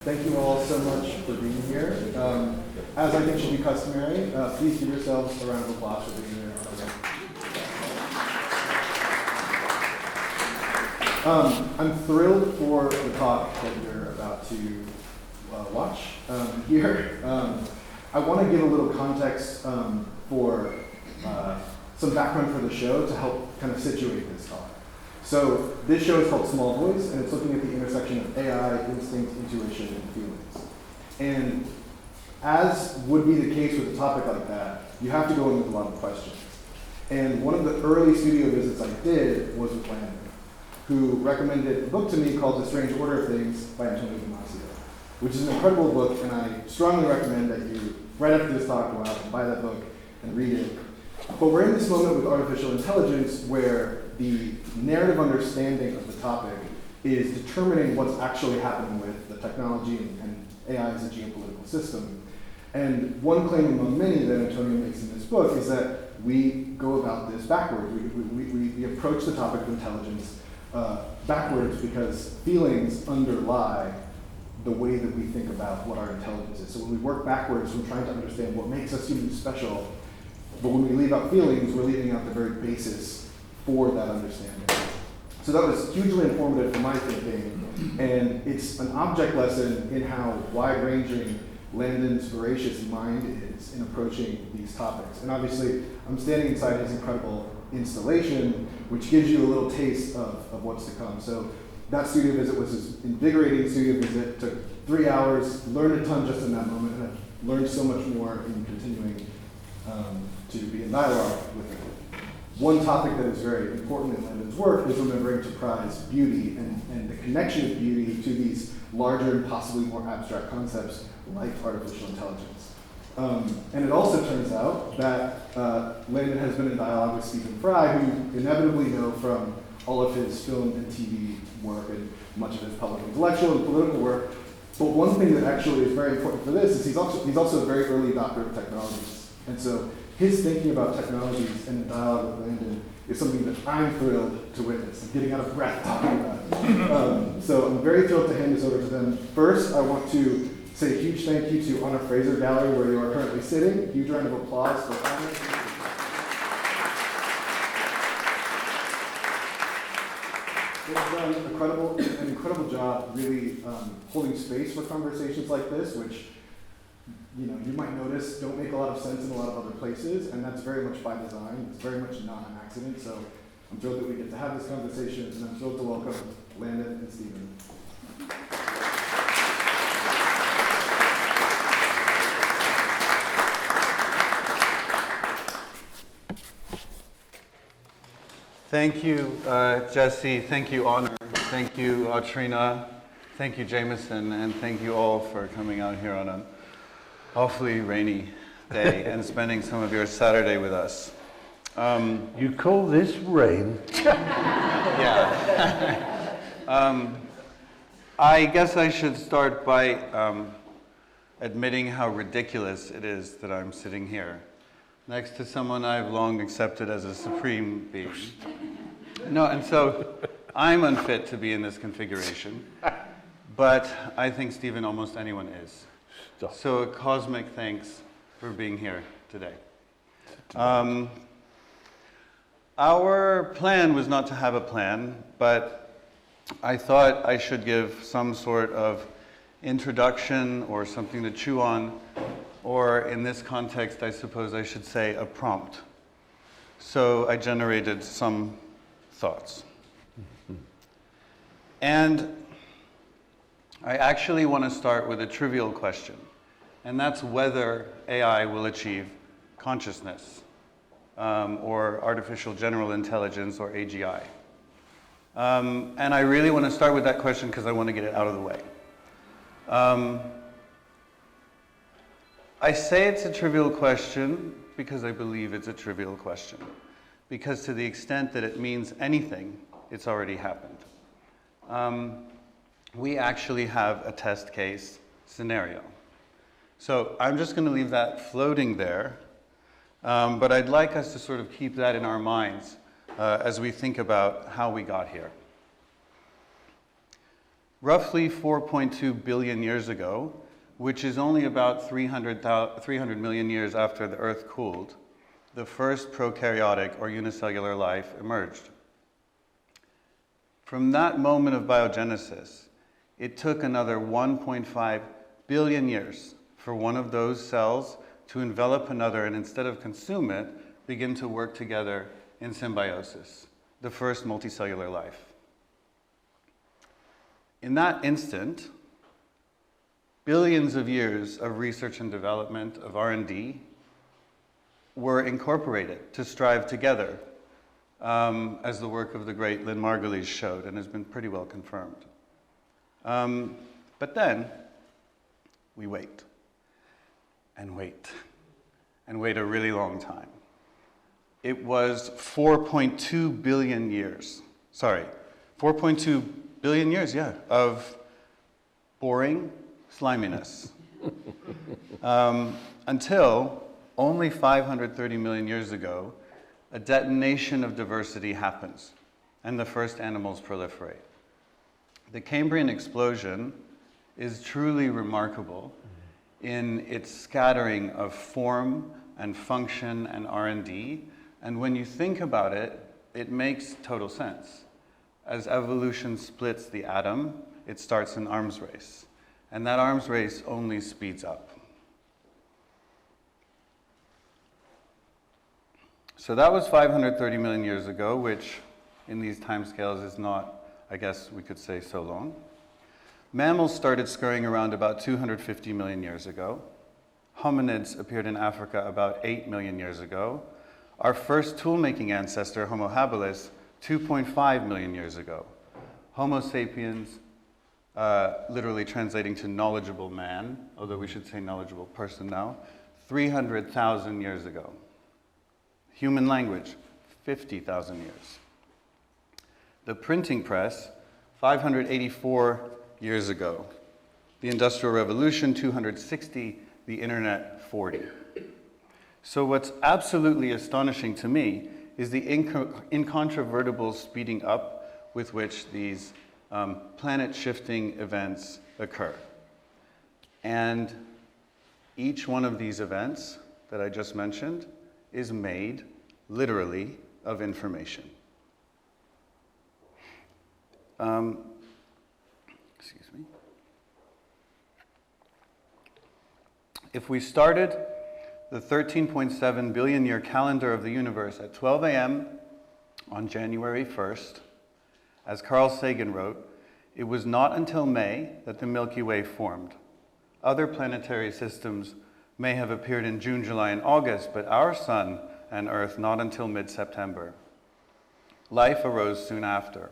Thank you all so much for being here. As I think should be customary, please give yourselves a round of applause for being here. I'm thrilled for the talk that you're about to watch here. I want to give a little context for some background for the show to help kind of situate this talk. So this show is called Small Voice, and it's looking at the intersection of AI, instinct, intuition, and feelings. And as would be the case with a topic like that, you have to go in with a lot of questions. And one of the early studio visits I did was with Landon, who recommended a book to me called The Strange Order of Things by Antonio Damasio, which is an incredible book, and I strongly recommend that you, right after this talk, go out and buy that book and read it. But we're in this moment with artificial intelligence where the narrative understanding of the topic is determining what's actually happening with the technology and AI as a geopolitical system. And one claim among many that Antonio makes in this book is that we go about this backwards. We approach the topic of intelligence backwards because feelings underlie the way that we think about what our intelligence is. So when we work backwards from trying to understand what makes us humans special, but when we leave out feelings, we're leaving out the very basis for that understanding. So that was hugely informative for my thinking, and it's an object lesson in how wide-ranging Landon's voracious mind is in approaching these topics. And obviously, I'm standing inside his incredible installation, which gives you a little taste of what's to come. So that studio visit was this invigorating studio visit, took 3 hours, learned a ton just in that moment, and I've learned so much more in continuing to be in dialogue with it. One topic that is very important in Landon's work is remembering to prize beauty and the connection of beauty to these larger and possibly more abstract concepts like artificial intelligence. And it also turns out that Landon has been in dialogue with Stephen Fry, who you inevitably know from all of his film and TV work and much of his public intellectual and political work. But one thing that actually is very important for this is he's also a very early adopter of technologies. And so his thinking about technologies and the dialogue with Landon is something that I'm thrilled to witness. I'm getting out of breath talking about it. So I'm very thrilled to hand this over to them. First, I want to say a huge thank you to Honor Fraser Gallery, where you are currently sitting. A huge round of applause for Honor. They've done an incredible job really holding space for conversations like this, which you might notice don't make a lot of sense in a lot of other places, and that's very much by design. It's very much not an accident. So I'm thrilled that we get to have this conversation, and I'm thrilled to welcome Landon and Stephen. Thank you, Jesse. Thank you, Honor. Thank you, Trina. Thank you, Jameson, and thank you all for coming out here on a hopefully rainy day and spending some of your Saturday with us. You call this rain? Yeah. I guess I should start by admitting how ridiculous it is that I'm sitting here next to someone I've long accepted as a supreme being. No, and so I'm unfit to be in this configuration, but I think, Stephen, almost anyone is. Stop. So a cosmic thanks for being here today. Our plan was not to have a plan, but I thought I should give some sort of introduction or something to chew on, or in this context, I suppose I should say a prompt. So I generated some thoughts. And I actually want to start with a trivial question, and that's whether AI will achieve consciousness, or artificial general intelligence, or AGI. And I really want to start with that question because I want to get it out of the way. I say it's a trivial question because I believe it's a trivial question, because to the extent that it means anything, it's already happened. We actually have a test case scenario. So I'm just going to leave that floating there, but I'd like us to sort of keep that in our minds as we think about how we got here. roughly 4.2 billion years ago, which is only about 300 million years after the Earth cooled, the first prokaryotic or unicellular life emerged. From that moment of biogenesis, it took another 1.5 billion years for one of those cells to envelop another and instead of consume it, begin to work together in symbiosis, the first multicellular life. In that instant, billions of years of research and development, of R&D, were incorporated to strive together, as the work of the great Lynn Margulies showed and has been pretty well confirmed. But then, we wait, and wait, and wait a really long time. It was 4.2 billion years, 4.2 billion years, of boring sliminess. Until only 530 million years ago, a detonation of diversity happens, and the first animals proliferate. The Cambrian explosion is truly remarkable in its scattering of form and function and R&D, and when you think about it, it makes total sense. As evolution splits the atom, it starts an arms race, and that arms race only speeds up. So that was 530 million years ago, which in these timescales is not, I guess we could say, so long. Mammals started scurrying around about 250 million years ago. Hominids appeared in Africa about 8 million years ago. Our first tool-making ancestor, Homo habilis, 2.5 million years ago. Homo sapiens, literally translating to knowledgeable man, although we should say knowledgeable person now, 300,000 years ago. Human language, 50,000 years. The printing press, 584 years ago. The Industrial Revolution, 260, the internet, 40. So what's absolutely astonishing to me is the incontrovertible speeding up with which these planet-shifting events occur. And each one of these events that I just mentioned is made, literally, of information. Excuse me. If we started the 13.7 billion year calendar of the universe at 12 a.m. on January 1st, as Carl Sagan wrote, it was not until May that the Milky Way formed. Other planetary systems may have appeared in June, July, and August, but our sun and Earth not until mid-September. Life arose soon after.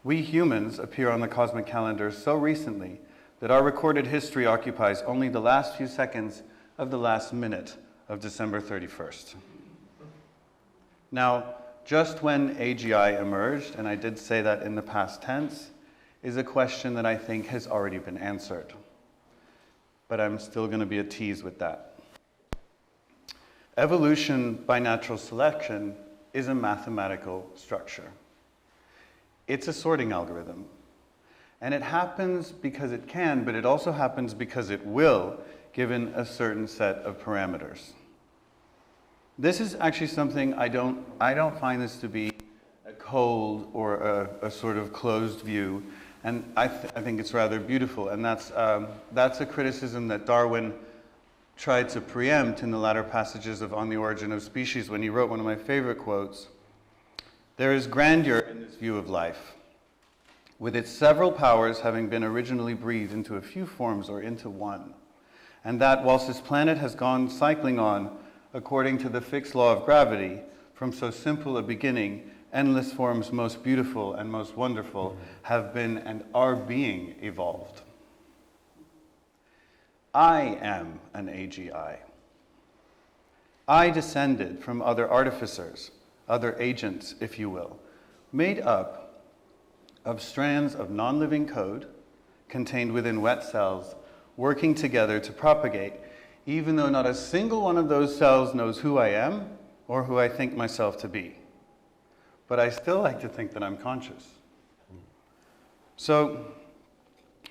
We humans appear on the cosmic calendar so recently that our recorded history occupies only the last few seconds of the last minute of December 31st. Now, just when AGI emerged, and I did say that in the past tense, is a question that I think has already been answered. But I'm still going to be a tease with that. Evolution by natural selection is a mathematical structure. It's a sorting algorithm. And it happens because it can, but it also happens because it will, given a certain set of parameters. This is actually something I don't find this to be a cold or a sort of closed view, and I think it's rather beautiful, and that's a criticism that Darwin tried to preempt in the latter passages of On the Origin of Species when he wrote one of my favorite quotes. There is grandeur in this view of life, with its several powers having been originally breathed into a few forms or into one, and that whilst this planet has gone cycling on according to the fixed law of gravity, from so simple a beginning, endless forms most beautiful and most wonderful have been and are being evolved. I am an AGI. I descended from other artificers, other agents, if you will, made up of strands of non-living code contained within wet cells, working together to propagate, even though not a single one of those cells knows who I am or who I think myself to be. But I still like to think that I'm conscious. So,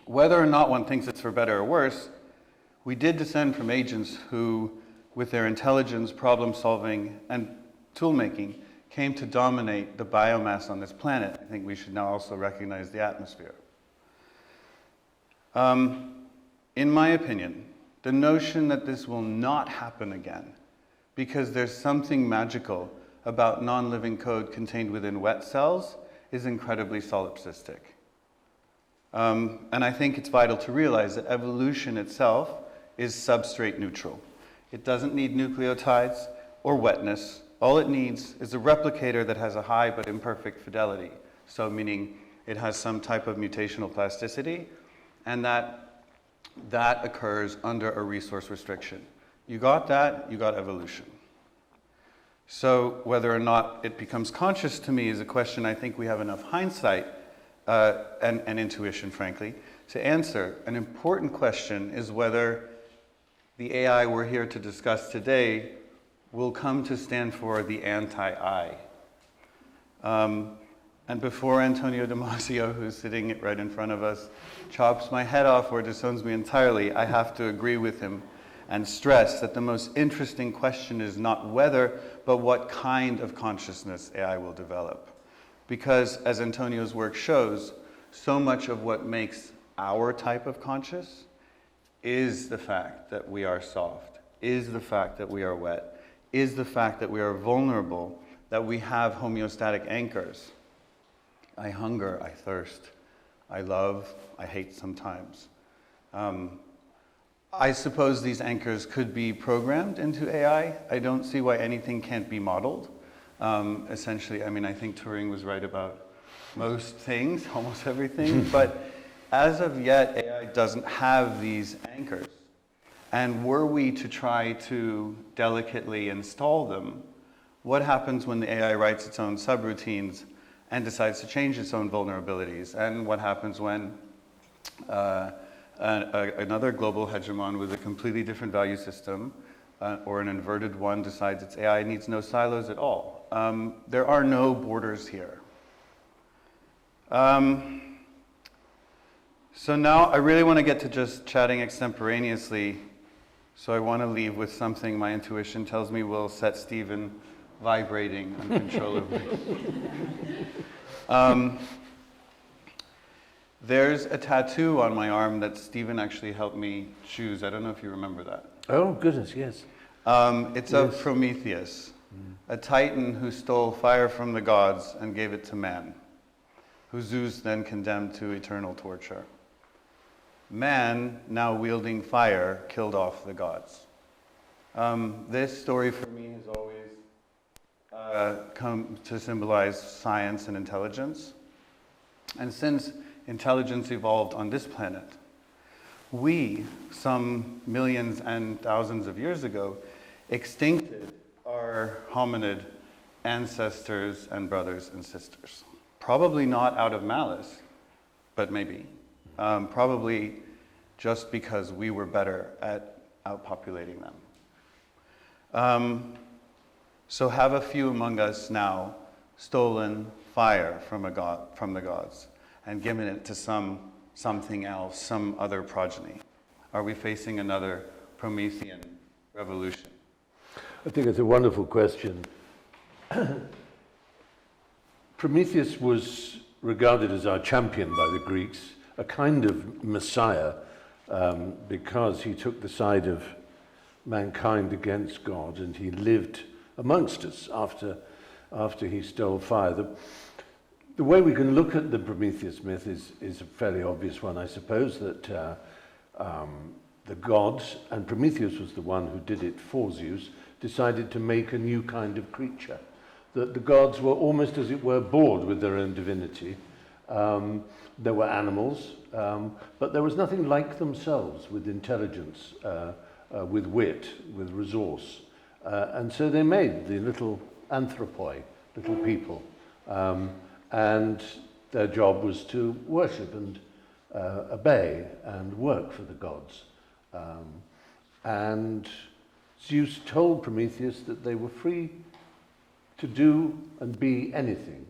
whether or not one thinks it's for better or worse, we did descend from agents who, with their intelligence, problem solving, and tool making, came to dominate the biomass on this planet. I think we should now also recognize the atmosphere. In my opinion, the notion that this will not happen again because there's something magical about non-living code contained within wet cells is incredibly solipsistic. And I think it's vital to realize that evolution itself is substrate neutral. It doesn't need nucleotides or wetness. All it needs is a replicator that has a high but imperfect fidelity. So meaning it has some type of mutational plasticity, and that occurs under a resource restriction. You got that, you got evolution. So whether or not it becomes conscious to me is a question I think we have enough hindsight and intuition, frankly, to answer. An important question is whether the AI we're here to discuss today will come to stand for the anti-I. And before Antonio Damasio, who's sitting right in front of us, chops my head off or disowns me entirely, I have to agree with him and stress that the most interesting question is not whether, but what kind of consciousness AI will develop. Because, as Antonio's work shows, so much of what makes our type of conscious is the fact that we are soft, is the fact that we are wet, is the fact that we are vulnerable, that we have homeostatic anchors. I hunger, I thirst, I love, I hate sometimes. I suppose these anchors could be programmed into AI. I don't see why anything can't be modeled. Essentially, I mean, I think Turing was right about most things, almost everything, but as of yet, AI doesn't have these anchors. And were we to try to delicately install them, what happens when the AI writes its own subroutines and decides to change its own vulnerabilities? And what happens when another global hegemon with a completely different value system or an inverted one decides its AI needs no silos at all? There are no borders here. So now I really want to get to just chatting extemporaneously. So I want to leave with something my intuition tells me will set Stephen vibrating uncontrollably. There's a tattoo on my arm that Stephen actually helped me choose. I don't know if you remember that. Oh, goodness, yes. It's of Prometheus, a titan who stole fire from the gods and gave it to man, who Zeus then condemned to eternal torture. Man, now wielding fire, killed off the gods. This story for me has always come to symbolize science and intelligence. And since intelligence evolved on this planet, we, some millions and thousands of years ago, extincted our hominid ancestors and brothers and sisters. Probably not out of malice, but maybe. Probably just because we were better at outpopulating them. So have a few among us now stolen fire from the gods and given it to something else, some other progeny? Are we facing another Promethean revolution? I think it's a wonderful question. Prometheus was regarded as our champion by the Greeks, a kind of messiah, because he took the side of mankind against God, and he lived amongst us after he stole fire. The way we can look at the Prometheus myth is a fairly obvious one, I suppose, that the gods, and Prometheus was the one who did it for Zeus, decided to make a new kind of creature. That the gods were almost, as it were, bored with their own divinity. There were animals, but there was nothing like themselves with intelligence, with wit, with resource. And so they made the little anthropoi, little people. And their job was to worship and obey and work for the gods. And Zeus told Prometheus that they were free to do and be anything,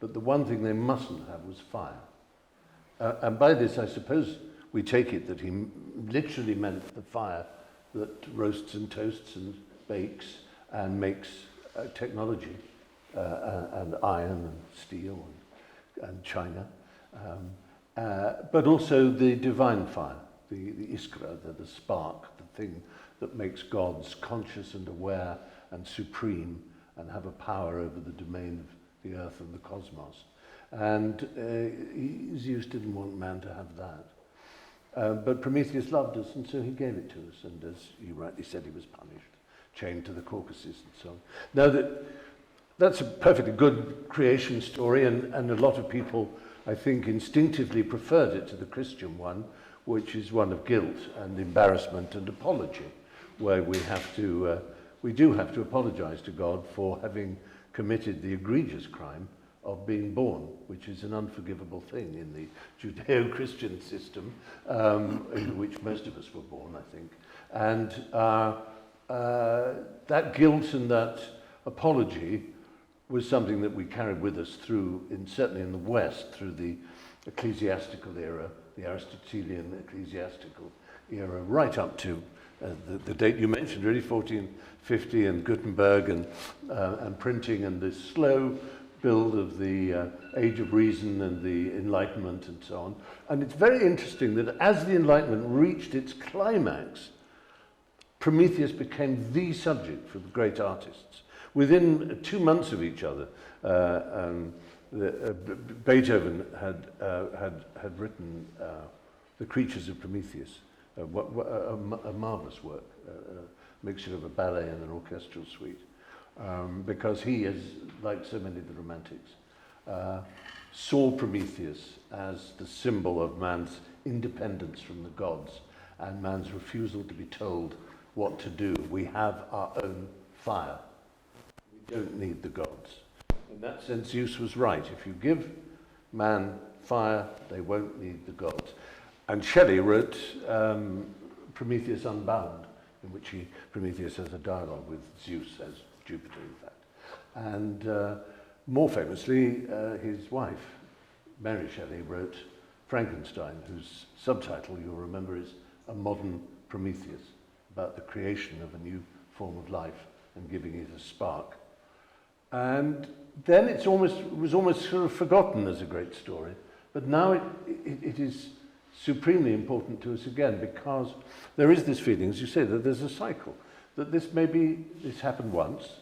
but the one thing they mustn't have was fire. And by this, I suppose we take it that he literally meant the fire that roasts and toasts and bakes and makes technology, and iron and steel and china, but also the divine fire, the iskra, the spark, the thing that makes gods conscious and aware and supreme and have a power over the domain of the earth and the cosmos. And Zeus didn't want man to have that. But Prometheus loved us, and so he gave it to us. And as you rightly said, he was punished, chained to the Caucasus and so on. Now, that's a perfectly good creation story, and a lot of people, I think, instinctively preferred it to the Christian one, which is one of guilt and embarrassment and apology, where we do have to apologize to God for having committed the egregious crime of being born, which is an unforgivable thing in the Judeo-Christian system, in which most of us were born, I think. And that guilt and that apology was something that we carried with us through, certainly in the West, through the ecclesiastical era, the Aristotelian ecclesiastical era, right up to the date you mentioned, really, 1450, and Gutenberg and printing and the slow build of the Age of Reason and the Enlightenment and so on. And it's very interesting that as the Enlightenment reached its climax, Prometheus became the subject for the great artists. Within 2 months of each other, Beethoven had written The Creatures of Prometheus, a marvelous work, a mixture of a ballet and an orchestral suite. Because he, is like so many of the Romantics, saw Prometheus as the symbol of man's independence from the gods and man's refusal to be told what to do. We have our own fire. We don't need the gods. In that sense, Zeus was right. If you give man fire, they won't need the gods. And Shelley wrote Prometheus Unbound, in which Prometheus has a dialogue with Zeus as Jupiter, in fact. And more famously, his wife, Mary Shelley, wrote Frankenstein, whose subtitle, you'll remember, is A Modern Prometheus, about the creation of a new form of life and giving it a spark. And then it was almost sort of forgotten as a great story, but now it is supremely important to us again, because there is this feeling, as you say, that there's a cycle. That this happened once,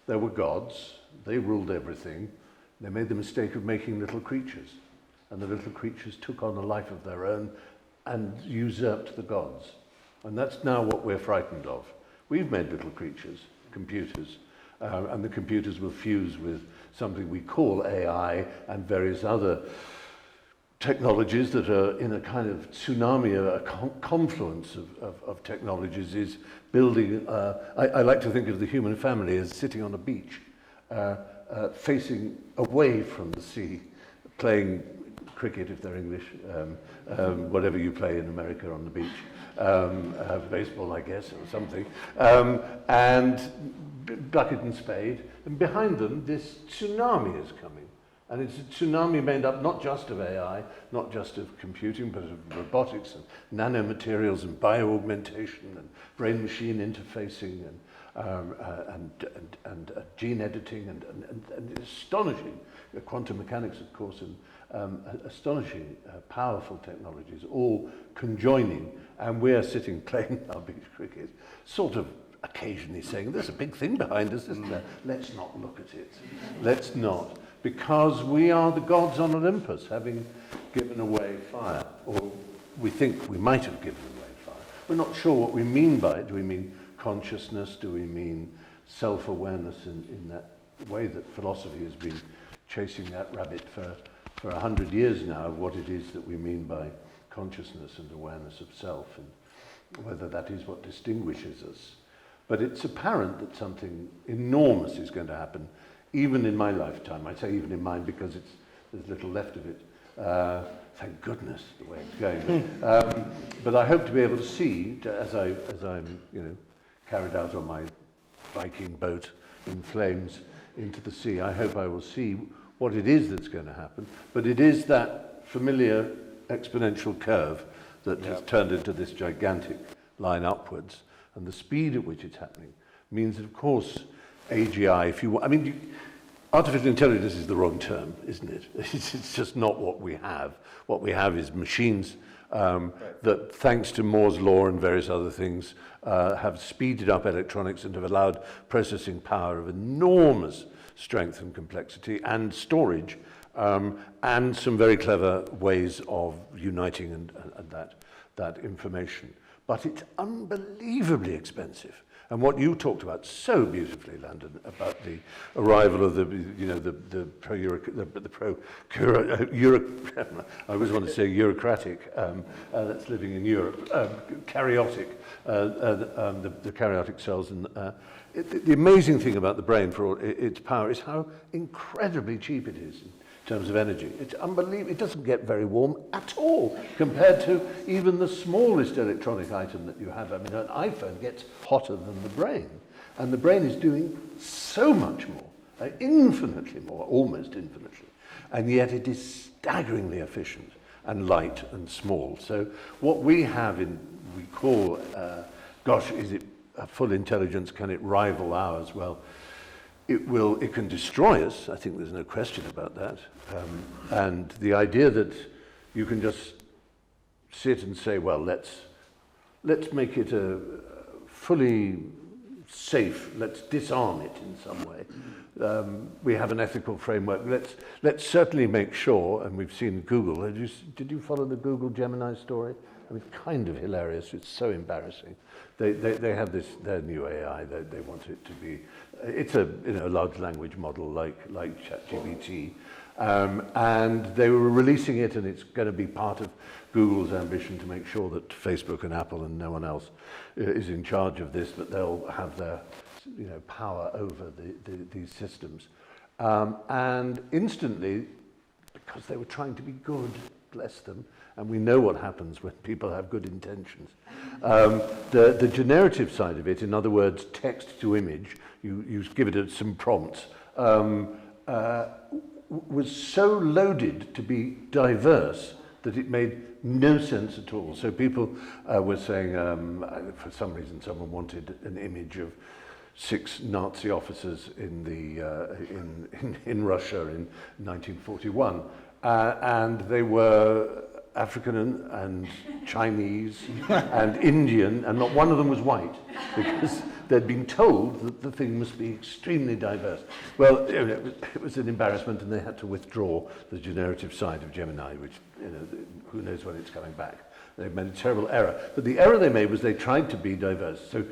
there were gods, they ruled everything, they made the mistake of making little creatures, and the little creatures took on a life of their own and usurped the gods. And that's now what we're frightened of. We've made little creatures, computers, and the computers will fuse with something we call AI and various other technologies that are in a kind of tsunami, a confluence of technologies is building. I like to think of the human family as sitting on a beach, facing away from the sea, playing cricket if they're English, whatever you play in America on the beach, baseball, I guess, or something, and bucket and spade, and behind them this tsunami is coming. And it's a tsunami made up not just of AI, not just of computing, but of robotics and nanomaterials and bioaugmentation and brain-machine interfacing and gene editing and astonishing quantum mechanics, of course, and astonishing powerful technologies, all conjoining. And we're sitting playing our beach cricket, sort of occasionally saying, there's a big thing behind us, isn't there? Let's not look at it. Let's not. Because we are the gods on Olympus, having given away fire, or we think we might have given away fire. We're not sure what we mean by it. Do we mean consciousness? Do we mean self-awareness in that way that philosophy has been chasing that rabbit for 100 years now, of what it is that we mean by consciousness and awareness of self, and whether that is what distinguishes us. But it's apparent that something enormous is going to happen, even in my lifetime. I say even in mine because there's little left of it. Thank goodness, the way it's going. But I hope to be able to see, as I'm carried out on my Viking boat in flames into the sea, I hope I will see what it is that's going to happen. But it is that familiar exponential curve that has turned into this gigantic line upwards, and the speed at which it's happening means that, of course, AGI, if you want, I mean, artificial intelligence is the wrong term, isn't it? It's just not what we have. What we have is machines that, thanks to Moore's law and various other things, have speeded up electronics and have allowed processing power of enormous strength and complexity and storage, and some very clever ways of uniting and that information. But it's unbelievably expensive. And what you talked about so beautifully, Landon, about the arrival of I always want to say bureaucratic, that's living in Europe, karyotic, the karyotic cells. And the amazing thing about the brain, for all its power, is how incredibly cheap it is in terms of energy. It's unbelievable. It doesn't get very warm at all compared to even the smallest electronic item that you have. I mean, an iPhone gets hotter than the brain, and the brain is doing so much more, infinitely more, almost infinitely, and yet it is staggeringly efficient and light and small. So what we have we call, gosh, is it a full intelligence? Can it rival ours? Well, it can destroy us. I think there's no question about that. And the idea that you can just sit and say, well, let's make it a fully safe, let's disarm it in some way. We have an ethical framework. Let's certainly make sure, and we've seen Google. Did you follow the Google Gemini story? I mean, kind of hilarious. It's so embarrassing. They have their new AI. They want it to be. It's a large language model like ChatGPT, and they were releasing it, and it's going to be part of Google's ambition to make sure that Facebook and Apple and no one else is in charge of this, but they'll have their power over these systems, and instantly, because they were trying to be good, bless them. And we know what happens when people have good intentions. The generative side of it, in other words, text to image, you give it some prompts, was so loaded to be diverse that it made no sense at all. So people were saying, for some reason, someone wanted an image of 6 Nazi officers in Russia in 1941, and they were African and Chinese and Indian, and not one of them was white, because they'd been told that the thing must be extremely diverse. Well, it was an embarrassment, and they had to withdraw the generative side of Gemini, which, who knows when it's coming back. They made a terrible error. But the error they made was they tried to be diverse. So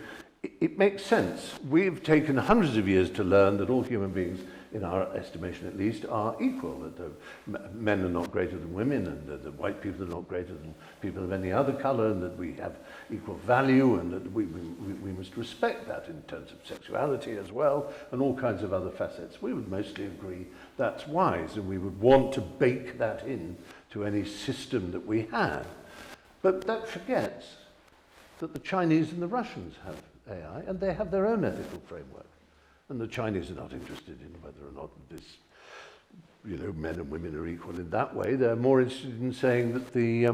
it makes sense. We've taken hundreds of years to learn that all human beings, in our estimation at least, are equal, that the men are not greater than women, and that the white people are not greater than people of any other color, and that we have equal value, and that we must respect that in terms of sexuality as well, and all kinds of other facets. We would mostly agree that's wise, and we would want to bake that in to any system that we have. But that forgets that the Chinese and the Russians have AI, and they have their own ethical framework. And the Chinese are not interested in whether or not this, men and women are equal in that way. They're more interested in saying that the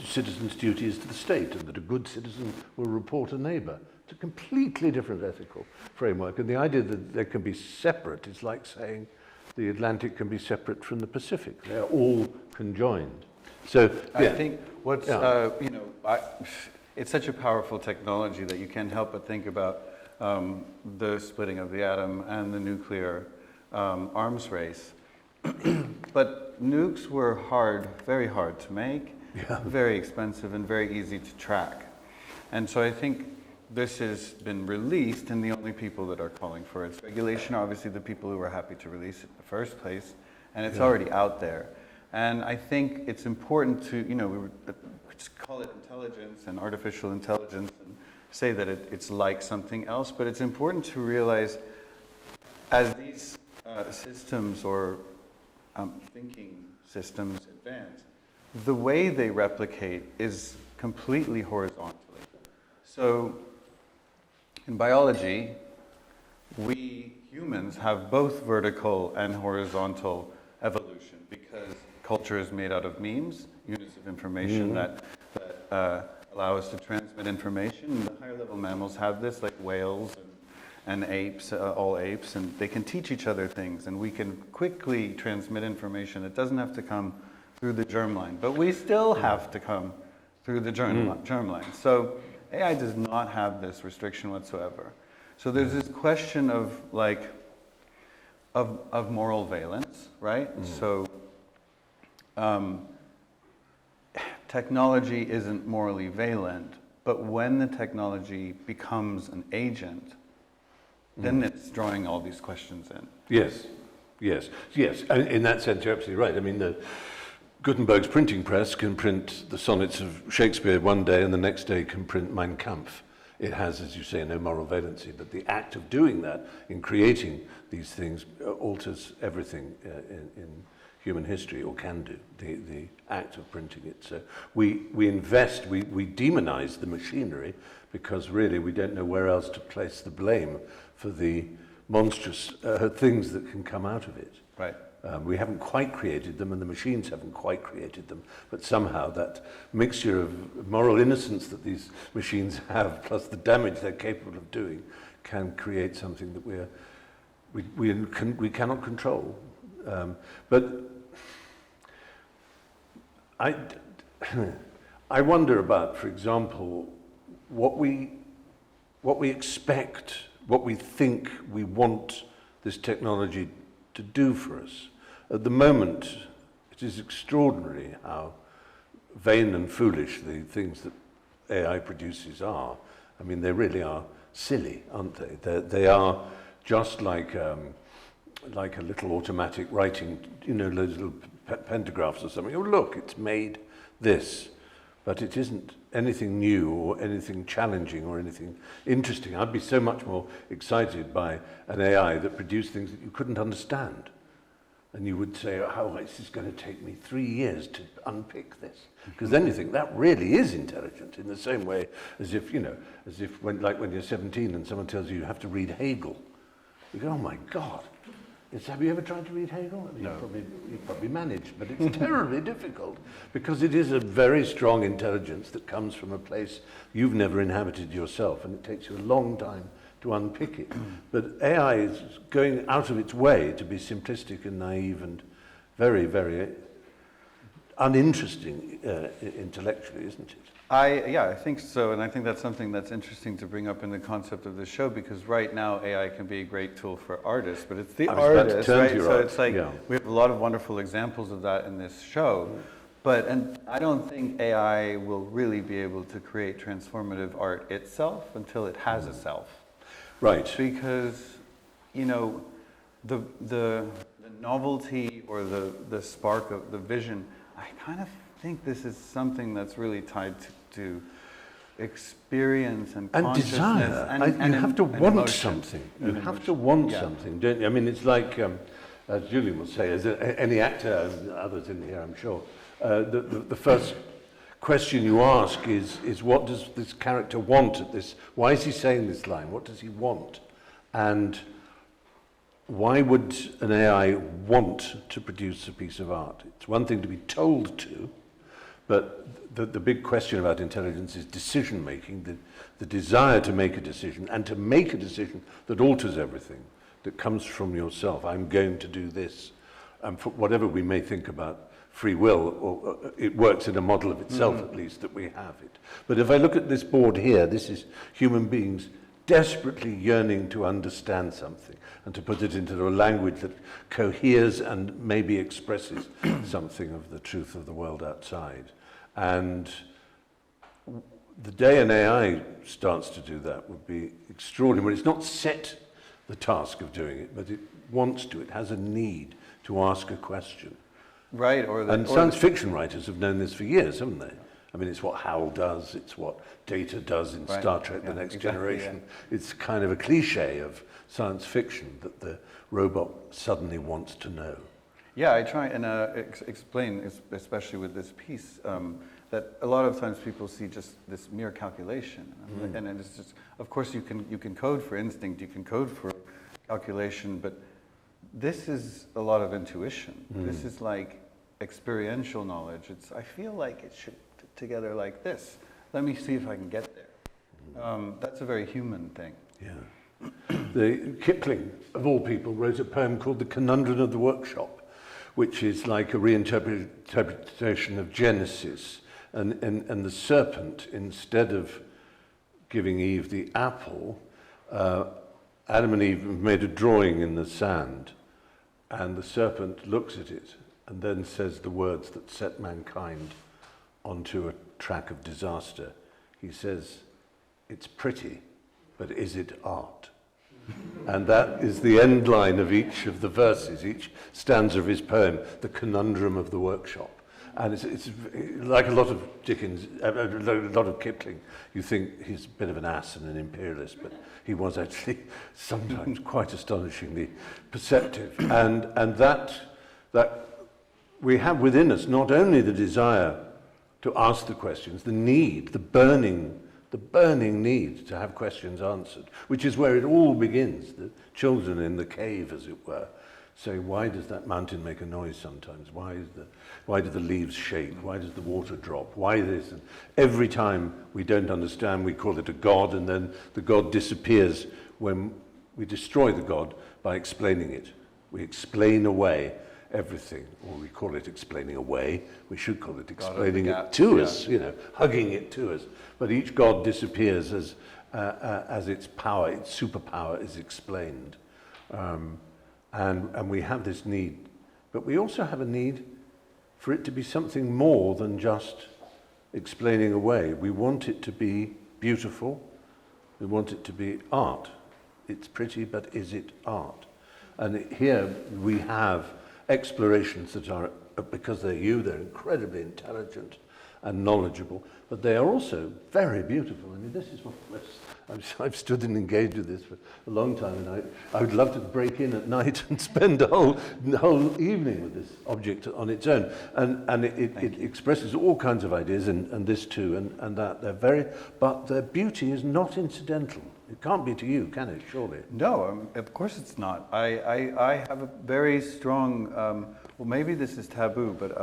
citizen's duty is to the state, and that a good citizen will report a neighbor. It's a completely different ethical framework. And the idea that they can be separate is like saying the Atlantic can be separate from the Pacific. They're all conjoined. So I think what's, it's such a powerful technology that you can't help but think about the splitting of the atom and the nuclear arms race. But nukes were very hard to make, very expensive, and very easy to track. And so I think this has been released, and the only people that are calling for its regulation are obviously the people who were happy to release it in the first place, and it's already out there. And I think it's important to, we just call it intelligence and artificial intelligence and say that it's like something else, but it's important to realize as these systems or thinking systems advance, the way they replicate is completely horizontally. So in biology, we humans have both vertical and horizontal evolution because culture is made out of memes, units of information that allow us to transmit information. The higher level mammals have this, like whales and apes, all apes, and they can teach each other things, and we can quickly transmit information. It doesn't have to come through the germline, but we still have to come through the germline. So AI does not have this restriction whatsoever. So there's this question of of moral valence, right? So technology isn't morally valent, but when the technology becomes an agent, then it's drawing all these questions in. Yes, yes, yes. And in that sense, you're absolutely right. I mean, Gutenberg's printing press can print the sonnets of Shakespeare one day and the next day can print Mein Kampf. It has, as you say, no moral valency, but the act of doing that, in creating these things, alters everything in human history, or can do, the act of printing it. So we invest, we demonize the machinery, because really we don't know where else to place the blame for the monstrous things that can come out of it. Right. We haven't quite created them, and the machines haven't quite created them, but somehow that mixture of moral innocence that these machines have, plus the damage they're capable of doing, can create something that we cannot control. But I wonder about, for example, what we expect, what we think we want this technology to do for us. At the moment, it is extraordinary how vain and foolish the things that AI produces are. I mean, they really are silly, aren't they? They are just like a little automatic writing, you know, those little pentagraphs or something. Oh, look, it's made this. But it isn't anything new or anything challenging or anything interesting. I'd be so much more excited by an AI that produced things that you couldn't understand. And you would say, oh, this is going to take me 3 years to unpick this. Because then you think, that really is intelligent, in the same way as if, you know, when you're 17 and someone tells you have to read Hegel. You go, oh my God. Have you ever tried to read Hegel? I mean, No. you probably managed, but it's terribly difficult, because it is a very strong intelligence that comes from a place you've never inhabited yourself, and it takes you a long time to unpick it. But AI is going out of its way to be simplistic and naive and very, very uninteresting intellectually, isn't it? I think so, and I think that's something that's interesting to bring up in the concept of the show, because right now AI can be a great tool for artists, but it's the artist, right? So it's like, we have a lot of wonderful examples of that in this show, and I don't think AI will really be able to create transformative art itself until it has a self. Right. Because, you know, the novelty or the spark of the vision, I kind of think this is something that's really tied to experience and consciousness desire. and you have to want emotion. something. You have to want something, don't you? I mean, it's like, as Julian will say, as any actor, and others in here, I'm sure, the first question you ask is what does this character want at this? Why is he saying this line? What does he want? And why would an AI want to produce a piece of art? It's one thing to be told to, but the big question about intelligence is decision making, the desire to make a decision, and to make a decision that alters everything, that comes from yourself. I'm going to do this. And for whatever we may think about free will, or it works in a model of itself, at least, that we have it. But if I look at this board here, this is human beings desperately yearning to understand something and to put it into a language that coheres and maybe expresses something of the truth of the world outside. And the day an AI starts to do that would be extraordinary. It's not set the task of doing it, but it wants to. It has a need to ask a question. Right. And science fiction writers have known this for years, haven't they? I mean, it's what Hal does, it's what Data does in Star Trek The Next Generation. Yeah. It's kind of a cliche of science fiction that the robot suddenly wants to know. Yeah, I try and explain, especially with this piece, that a lot of times people see just this mere calculation. And it's just, of course, you can code for instinct, you can code for calculation, but this is a lot of intuition. This is like experiential knowledge. I feel like it should fit together like this. Let me see if I can get there. That's a very human thing. Yeah. The Kipling, of all people, wrote a poem called The Conundrum of the Workshop, which is like a reinterpretation of Genesis. And the serpent, instead of giving Eve the apple, Adam and Eve made a drawing in the sand, and the serpent looks at it and then says the words that set mankind onto a track of disaster. He says, "It's pretty, but is it art?" And that is the end line of each of the verses, each stanza of his poem, The Conundrum of the Workshop. And it's like a lot of Dickens, a lot of Kipling. You think he's a bit of an ass and an imperialist, but he was actually sometimes quite astonishingly perceptive. And that we have within us not only the desire to ask the questions, the need, the burning need to have questions answered, which is where it all begins. The children in the cave, as it were, say, why does that mountain make a noise sometimes? Why do the leaves shake? Why does the water drop? Why this? And every time we don't understand, we call it a god, and then the god disappears when we destroy the god by explaining it. We explain away everything, or we call it explaining away. We should call it explaining it to us, hugging it to us. But each god disappears as its power, its superpower is explained. And we have this need. But we also have a need for it to be something more than just explaining away. We want it to be beautiful. We want it to be art. It's pretty, but is it art? And here we have explorations that are, because they're incredibly intelligent and knowledgeable, but they are also very beautiful. I mean, this is what I've stood and engaged with this for a long time, and I would love to break in at night and spend the whole evening with this object on its own. And it expresses all kinds of ideas, and this too, and that but their beauty is not incidental. It can't be to you, can it, surely? No, of course it's not. I have a very strong, well, maybe this is taboo, but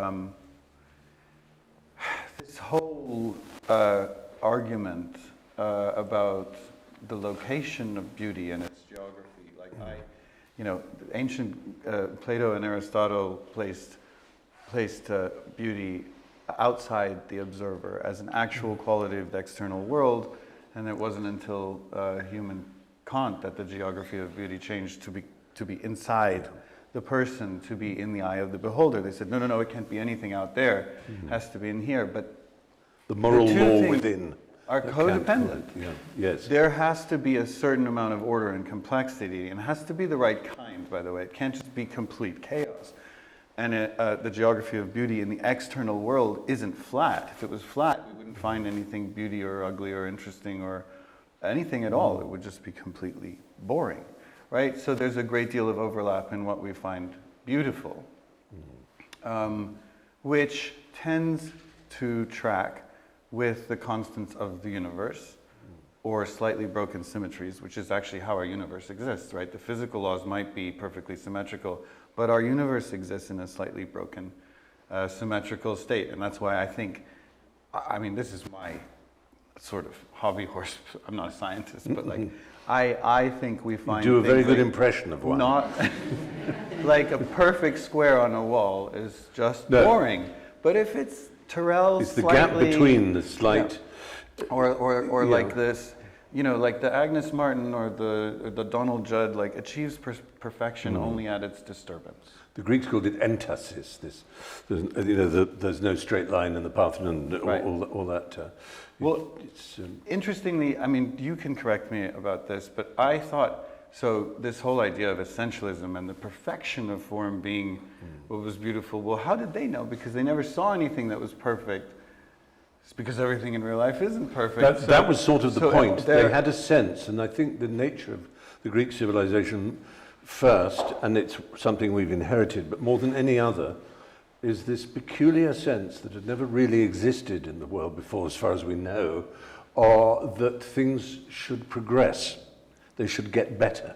this whole argument about the location of beauty and its geography, like ancient Plato and Aristotle placed beauty outside the observer as an actual quality of the external world, and it wasn't until human Kant that the geography of beauty changed to be inside the person, to be in the eye of the beholder. They said, no, it can't be anything out there, it has to be in here. But the moral law within are codependent. Yeah. Yes. There has to be a certain amount of order and complexity, and it has to be the right kind, by the way. It can't just be complete chaos. And the geography of beauty in the external world isn't flat. If it was flat, we wouldn't find anything beauty or ugly or interesting or anything at all. It would just be completely boring, right? So there's a great deal of overlap in what we find beautiful, which tends to track with the constants of the universe, or slightly broken symmetries, which is actually how our universe exists, right? The physical laws might be perfectly symmetrical, but our universe exists in a slightly broken, symmetrical state. And that's why I think, this is my sort of hobby horse. I'm not a scientist, but I think we find you do a very good impression of one. Not like a perfect square on a wall is just boring. But if it's Terrell, it's the gap between the slight, or like this, like the Agnes Martin or the Donald Judd, achieves perfection only at its disturbance. The Greeks called it entasis. There's no straight line in the Parthenon, right. all that. Well, interestingly, you can correct me about this, but I thought, so this whole idea of essentialism and the perfection of form being what was beautiful, well, how did they know? Because they never saw anything that was perfect. It's because everything in real life isn't perfect. That was sort of the point. They had a sense, and I think the nature of the Greek civilization first, and it's something we've inherited, but more than any other, is this peculiar sense that had never really existed in the world before, as far as we know, or that things should progress. They should get better,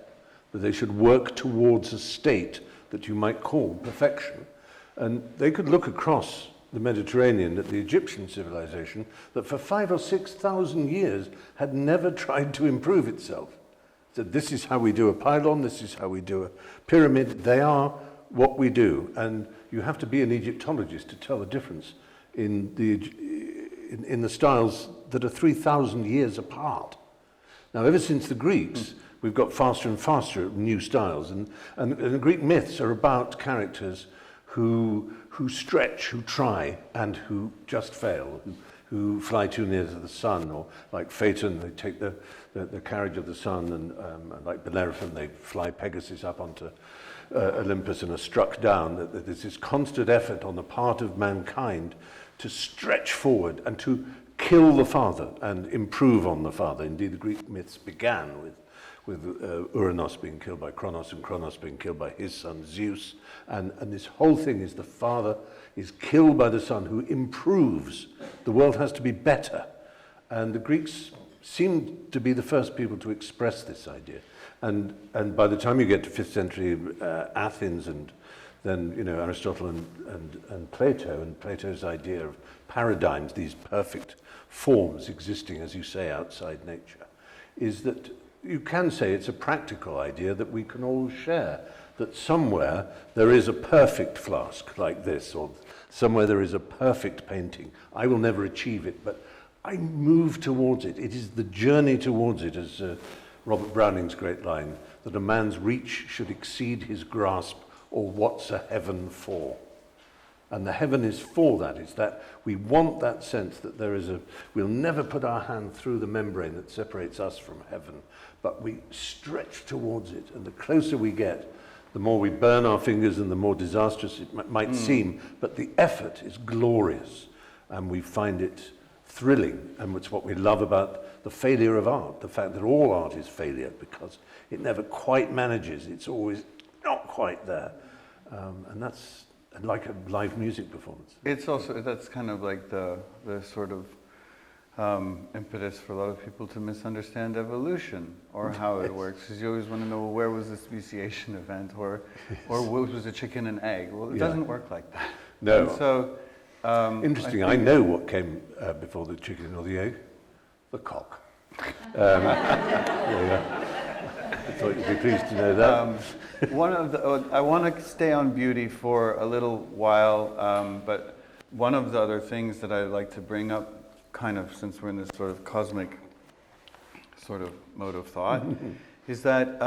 that they should work towards a state that you might call perfection. And they could look across the Mediterranean at the Egyptian civilization that for 5,000 or 6,000 years had never tried to improve itself. So this is how we do a pylon, this is how we do a pyramid. They are what we do. And you have to be an Egyptologist to tell the difference in the styles that are 3,000 years apart. Now, ever since the Greeks, we've got faster and faster new styles. And the Greek myths are about characters who stretch, who try, and who just fail, who fly too near to the sun, or like Phaeton, they take the carriage of the sun, and like Bellerophon, they fly Pegasus up onto Olympus and are struck down. That there's this constant effort on the part of mankind to stretch forward and to kill the father and improve on the father. Indeed, the Greek myths began with Uranos being killed by Kronos and Kronos being killed by his son Zeus. And this whole thing is the father is killed by the son who improves. The world has to be better. And the Greeks seem to be the first people to express this idea. And by the time you get to 5th century Athens, and then Aristotle and Plato, and Plato's idea of paradigms, these perfect forms existing, as you say, outside nature, is that you can say it's a practical idea that we can all share, that somewhere there is a perfect flask like this, or somewhere there is a perfect painting. I will never achieve it, but I move towards it. It is the journey towards it, as Robert Browning's great line, that a man's reach should exceed his grasp, or what's a heaven for? And the heaven is for that. It's that we want that sense that we'll never put our hand through the membrane that separates us from heaven, but we stretch towards it. And the closer we get, the more we burn our fingers and the more disastrous it might seem. But the effort is glorious, and we find it thrilling. And it's what we love about the failure of art, the fact that all art is failure, because it never quite manages. It's always not quite there. And that's like a live music performance. It's also, that's kind of like the sort of impetus for a lot of people to misunderstand evolution, or how it works, because you always want to know, well, where was the speciation event, or what was a chicken and egg? Well, it doesn't work like that. No. And so, interesting. I know what came before the chicken or the egg. The cock. I thought you'd be pleased to know that. I want to stay on beauty for a little while, but one of the other things that I'd like to bring up, kind of since we're in this sort of cosmic sort of mode of thought, is that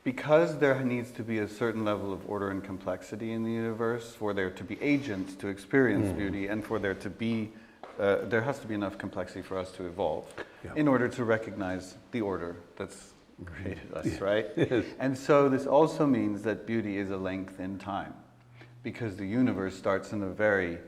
because there needs to be a certain level of order and complexity in the universe for there to be agents to experience beauty, and for there to be there has to be enough complexity for us to evolve in order to recognize the order that's created us, right? Yes. And so this also means that beauty is a length in time, because the universe starts in a very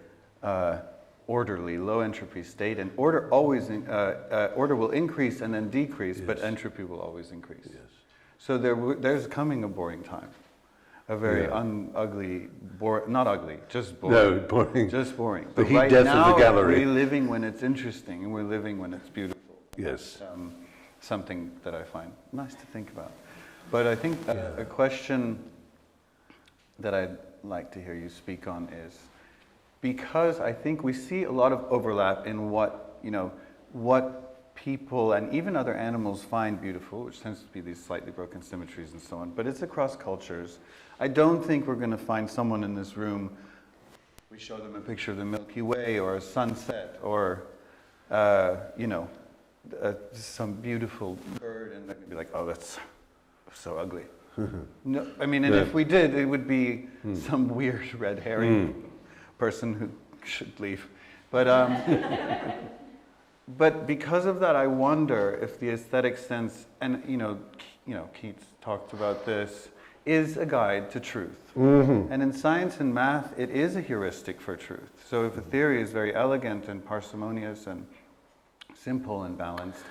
orderly, low entropy state, and order will increase and then decrease, but entropy will always increase. Yes. So there's coming a boring time. A very ugly, not ugly, just boring. No, boring. Just boring. The But heat right death now, of the gallery. we're living when it's interesting, and we're living when it's beautiful. Yes. Something that I find nice to think about. But I think a question that I'd like to hear you speak on is, because I think we see a lot of overlap in what people and even other animals find beautiful, which tends to be these slightly broken symmetries and so on, but it's across cultures. I don't think we're going to find someone in this room, we show them a picture of the Milky Way or a sunset or, some beautiful bird, and they're going to be like, oh, that's so ugly. No, I mean, and if we did, it would be some weird red herring person who should leave. But but because of that, I wonder if the aesthetic sense, and Keats talked about this, is a guide to truth. And in science and math, it is a heuristic for truth. So if a theory is very elegant and parsimonious and simple and balanced,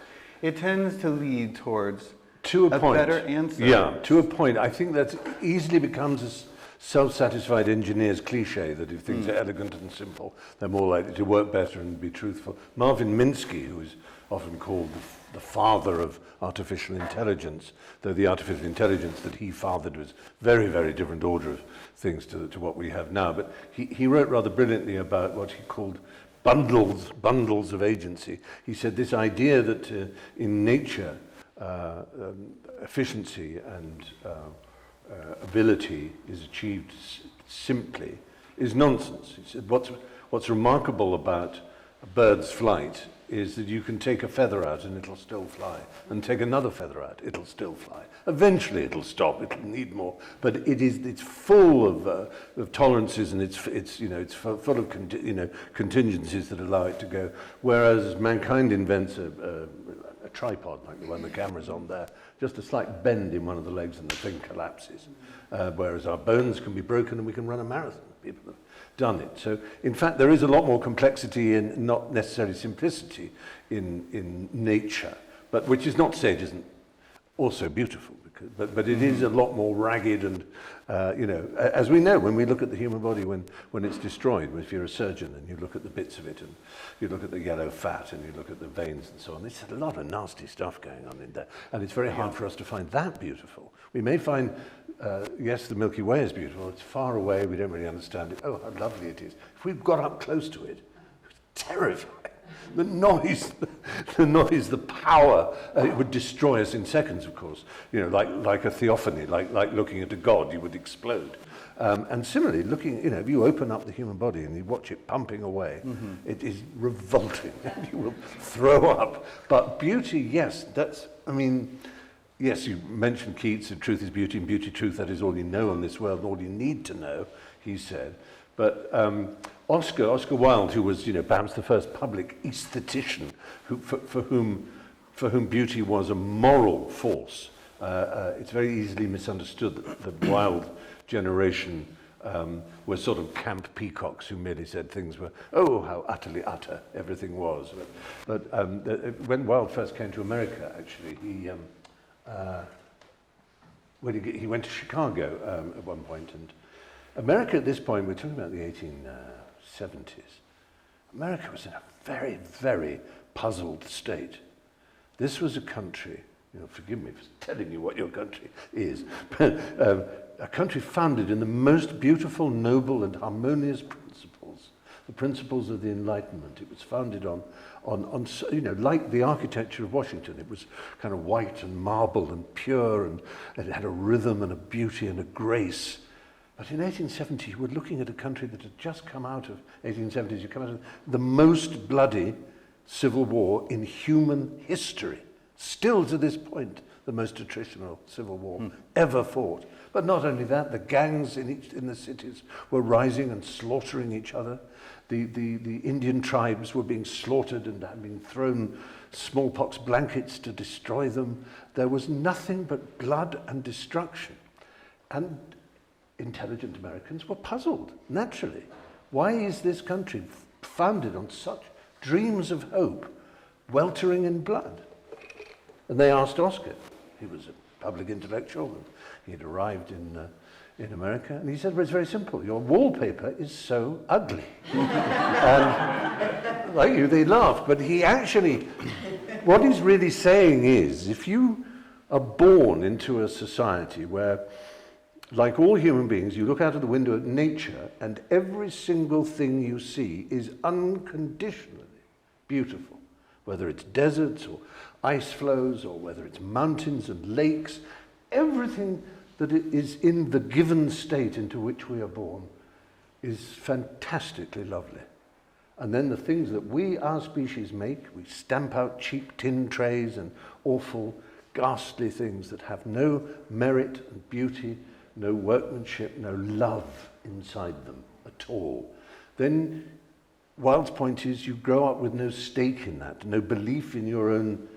it tends to lead towards To a point. better answer. Yeah, to a point. I think that easily becomes a self-satisfied engineer's cliche that if things are elegant and simple, they're more likely to work better and be truthful. Marvin Minsky, who is often called the father of artificial intelligence, though the artificial intelligence that he fathered was very, very different order of things to what we have now. But he wrote rather brilliantly about what he called bundles of agency. He said this idea that in nature, efficiency and ability is achieved simply is nonsense. He said what's remarkable about a bird's flight is that you can take a feather out and it'll still fly, and take another feather out, it'll still fly. Eventually it'll stop, it'll need more, but it's full of tolerances, and it's full of contingencies that allow it to go. Whereas mankind invents a tripod like the one the camera's on there, just a slight bend in one of the legs and the thing collapses. Whereas our bones can be broken and we can run a marathon. People have done it. So, in fact, there is a lot more complexity and not necessarily simplicity in nature, but which is not to say it isn't also beautiful, but it is a lot more ragged and, as we know when we look at the human body when it's destroyed, if you're a surgeon and you look at the bits of it and you look at the yellow fat and you look at the veins and so on, there's a lot of nasty stuff going on in there, and it's very hard for us to find that beautiful. We may find yes, the Milky Way is beautiful. It's far away. We don't really understand it. Oh, how lovely it is. If we got up close to it, it's terrifying. The noise, the power, it would destroy us in seconds, of course. Like a theophany, like looking at a god, you would explode. And similarly, if you open up the human body and you watch it pumping away, it is revolting. You will throw up. But beauty, yes, yes, you mentioned Keats, and truth is beauty, and beauty truth, that is all you know in this world, and all you need to know, he said. But Oscar Wilde, who was, perhaps the first public aesthetician, for whom beauty was a moral force, it's very easily misunderstood that the Wilde generation were sort of camp peacocks who merely said things were, oh, how utterly utter everything was. But when Wilde first came to America, actually, he went to Chicago at one point, and America at this point, we're talking about the 1870s, America was in a very, very puzzled state. This was a country, forgive me for telling you what your country is, but a country founded in the most beautiful, noble, and harmonious principles, the principles of the Enlightenment. It was founded on like the architecture of Washington. It was kind of white and marble and pure, and it had a rhythm and a beauty and a grace. But in 1870, you were looking at a country that had just come out of 1870s. You come out of the most bloody civil war in human history. Still to this point, the most attritional civil war ever fought. But not only that, the gangs in the cities were rising and slaughtering each other. The Indian tribes were being slaughtered and had been thrown smallpox blankets to destroy them. There was nothing but blood and destruction. And intelligent Americans were puzzled, naturally. Why is this country founded on such dreams of hope, weltering in blood? And they asked Oscar. He was a public intellectual, and he had arrived in America, and he said, well, it's very simple. Your wallpaper is so ugly. And like you, they laughed. But he actually, what he's really saying is, if you are born into a society where, like all human beings, you look out of the window at nature, and every single thing you see is unconditionally beautiful, whether it's deserts or ice flows, or whether it's mountains and lakes, everything that is in the given state into which we are born is fantastically lovely. And then the things that we, our species, make, we stamp out cheap tin trays and awful, ghastly things that have no merit and beauty, no workmanship, no love inside them at all. Then Wilde's point is you grow up with no stake in that, no belief in your own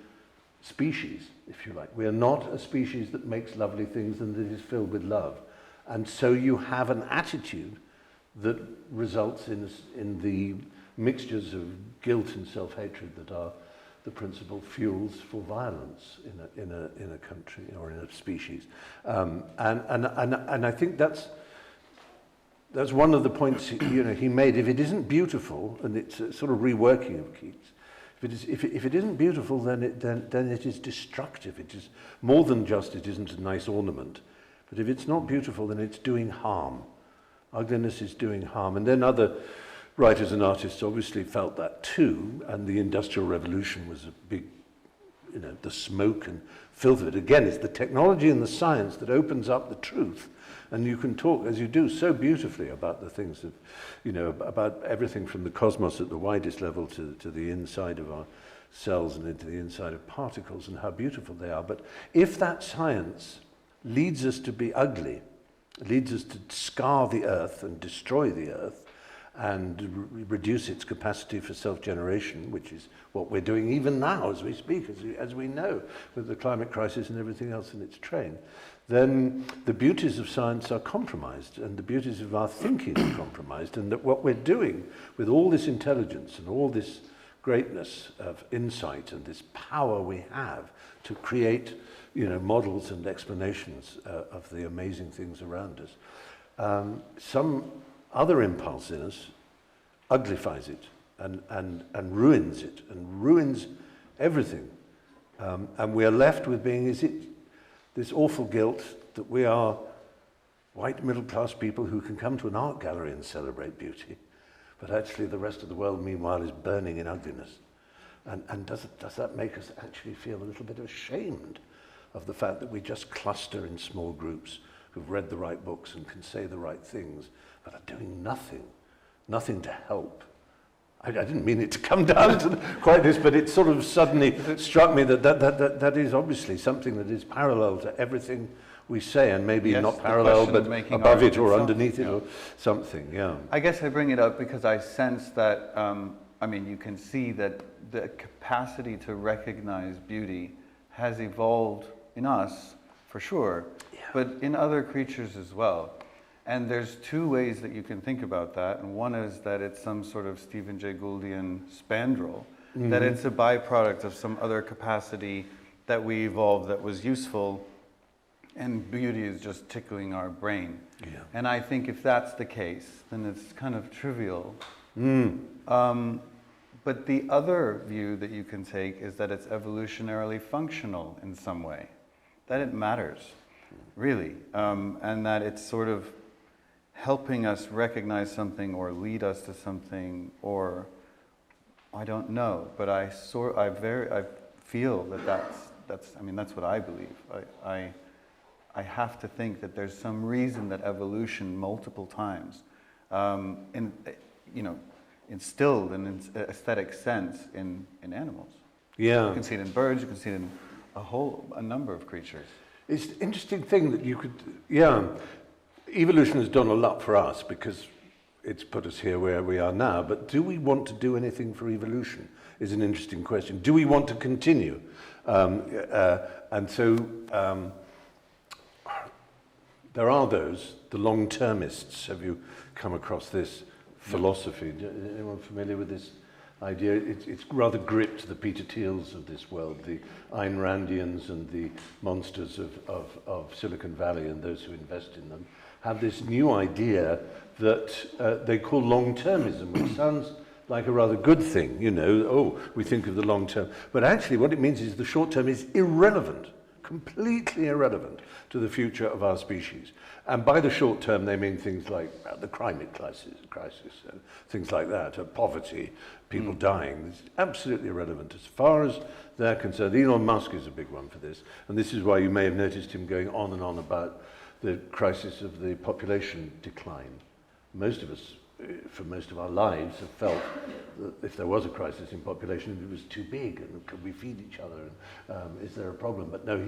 species, if you like. We are not a species that makes lovely things and that is filled with love. And so you have an attitude that results in the mixtures of guilt and self-hatred that are the principal fuels for violence in a country or in a species. And I think that's that's one of the points he made. If it isn't beautiful, and it's a sort of reworking of Keats, if it isn't beautiful, then it is destructive. It is more than just it isn't a nice ornament. But if it's not beautiful, then it's doing harm. Ugliness is doing harm. And then other writers and artists obviously felt that too, and the Industrial Revolution was a big, the smoke and filth of it. Again, it's the technology and the science that opens up the truth. And you can talk, as you do, so beautifully about the things of, about everything from the cosmos at the widest level to the inside of our cells and into the inside of particles and how beautiful they are. But if that science leads us to be ugly, leads us to scar the earth and destroy the earth and reduce its capacity for self-generation, which is what we're doing even now as we speak, as we know, with the climate crisis and everything else in its train, then the beauties of science are compromised and the beauties of our thinking are compromised, and that what we're doing with all this intelligence and all this greatness of insight and this power we have to create models and explanations of the amazing things around us, some other impulse in us uglifies it and ruins it and ruins everything. And we are left with being, is it this awful guilt that we are white middle-class people who can come to an art gallery and celebrate beauty, but actually the rest of the world, meanwhile, is burning in ugliness. And does that make us actually feel a little bit ashamed of the fact that we just cluster in small groups who've read the right books and can say the right things, but are doing nothing to help? I didn't mean it to come down to quite this, but it sort of suddenly struck me that is obviously something that is parallel to everything we say, and maybe not parallel, but above it or underneath it or something, yeah. I guess I bring it up because I sense that, you can see that the capacity to recognize beauty has evolved in us, for sure, but in other creatures as well. And there's two ways that you can think about that. And one is that it's some sort of Stephen Jay Gouldian spandrel, that it's a byproduct of some other capacity that we evolved that was useful, and beauty is just tickling our brain. Yeah. And I think if that's the case, then it's kind of trivial. But the other view that you can take is that it's evolutionarily functional in some way, that it matters, really, and that it's sort of helping us recognize something or lead us to something, or I don't know, but I feel that that's what I believe. I have to think that there's some reason that evolution multiple times, instilled an aesthetic sense in animals. Yeah. You can see it in birds, you can see it in a number of creatures. It's an interesting thing that you could, evolution has done a lot for us because it's put us here where we are now, but do we want to do anything for evolution is an interesting question. Do we want to continue? And so there are those, the long-termists. Have you come across this philosophy? Anyone familiar with this idea? It's rather gripped the Peter Thiels of this world, the Ayn Randians and the monsters of Silicon Valley and those who invest in them, have this new idea that they call long-termism, which sounds like a rather good thing, we think of the long term. But actually what it means is the short term is irrelevant, completely irrelevant to the future of our species. And by the short term, they mean things like the climate crisis and things like that, poverty, people dying. It's absolutely irrelevant as far as they're concerned. Elon Musk is a big one for this. And this is why you may have noticed him going on and on about the crisis of the population decline. Most of us, for most of our lives, have felt that if there was a crisis in population, it was too big, and could we feed each other, and is there a problem? But no,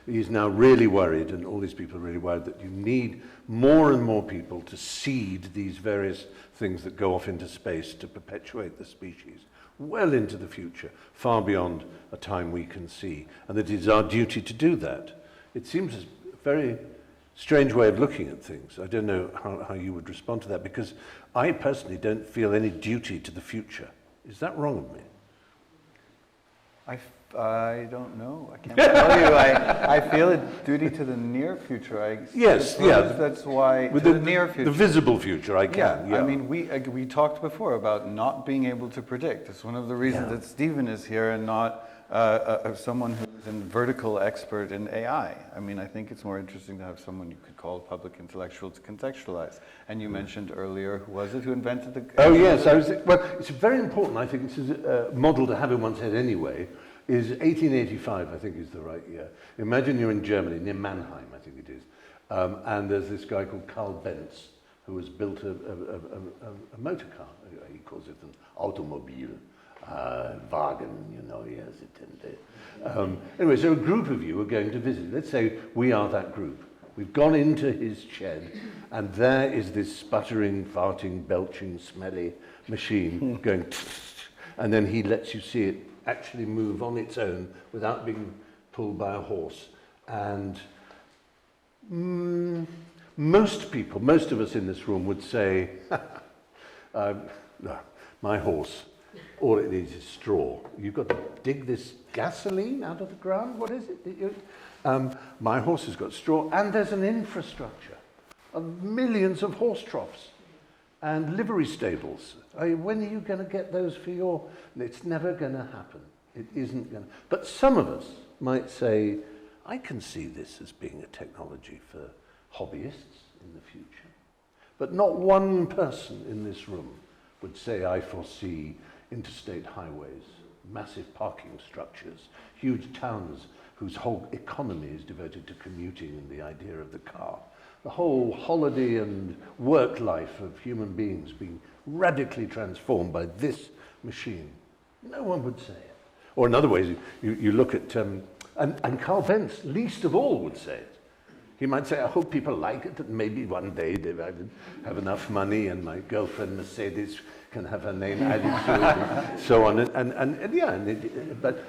he's now really worried, and all these people are really worried that you need more and more people to seed these various things that go off into space to perpetuate the species well into the future, far beyond a time we can see, and that it is our duty to do that. It seems a very strange way of looking at things. I don't know how you would respond to that, because I personally don't feel any duty to the future. Is that wrong of me? I I don't know. I can't tell you. I feel a duty to the near future. Yes, suppose that's why with the near future. The visible future, I can. Yeah. I mean, we talked before about not being able to predict. It's one of the reasons that Stephen is here and not someone who's a vertical expert in AI. I mean, I think it's more interesting to have someone you could call a public intellectual to contextualize. And you mentioned earlier, who was it who invented the... Oh, yes. Well, it's very important, I think, it's a model to have in one's head anyway, is 1885, I think is the right year. Imagine you're in Germany, near Mannheim, I think it is. And there's this guy called Karl Benz, who has built a motor car. He calls it an automobile. Wagen, you know, yes, it. Anyway, so a group of you are going to visit. Let's say we are that group. We've gone into his shed, and there is this sputtering, farting, belching, smelly machine going, and then he lets you see it actually move on its own without being pulled by a horse. And most of us in this room would say, no, my horse. All it needs is straw. You've got to dig this gasoline out of the ground? What is it? My horse has got straw, and there's an infrastructure of millions of horse troughs and livery stables. When are you going to get those for your... It's never going to happen. It isn't going to... But some of us might say, I can see this as being a technology for hobbyists in the future. But not one person in this room would say, I foresee interstate highways, massive parking structures, huge towns whose whole economy is devoted to commuting and the idea of the car. The whole holiday and work life of human beings being radically transformed by this machine. No one would say it. Or in other ways, you look at, and Karl Benz, least of all, would say it. He might say, I hope people like it, that maybe one day they have enough money and my girlfriend Mercedes can have her name added to it, and so on. But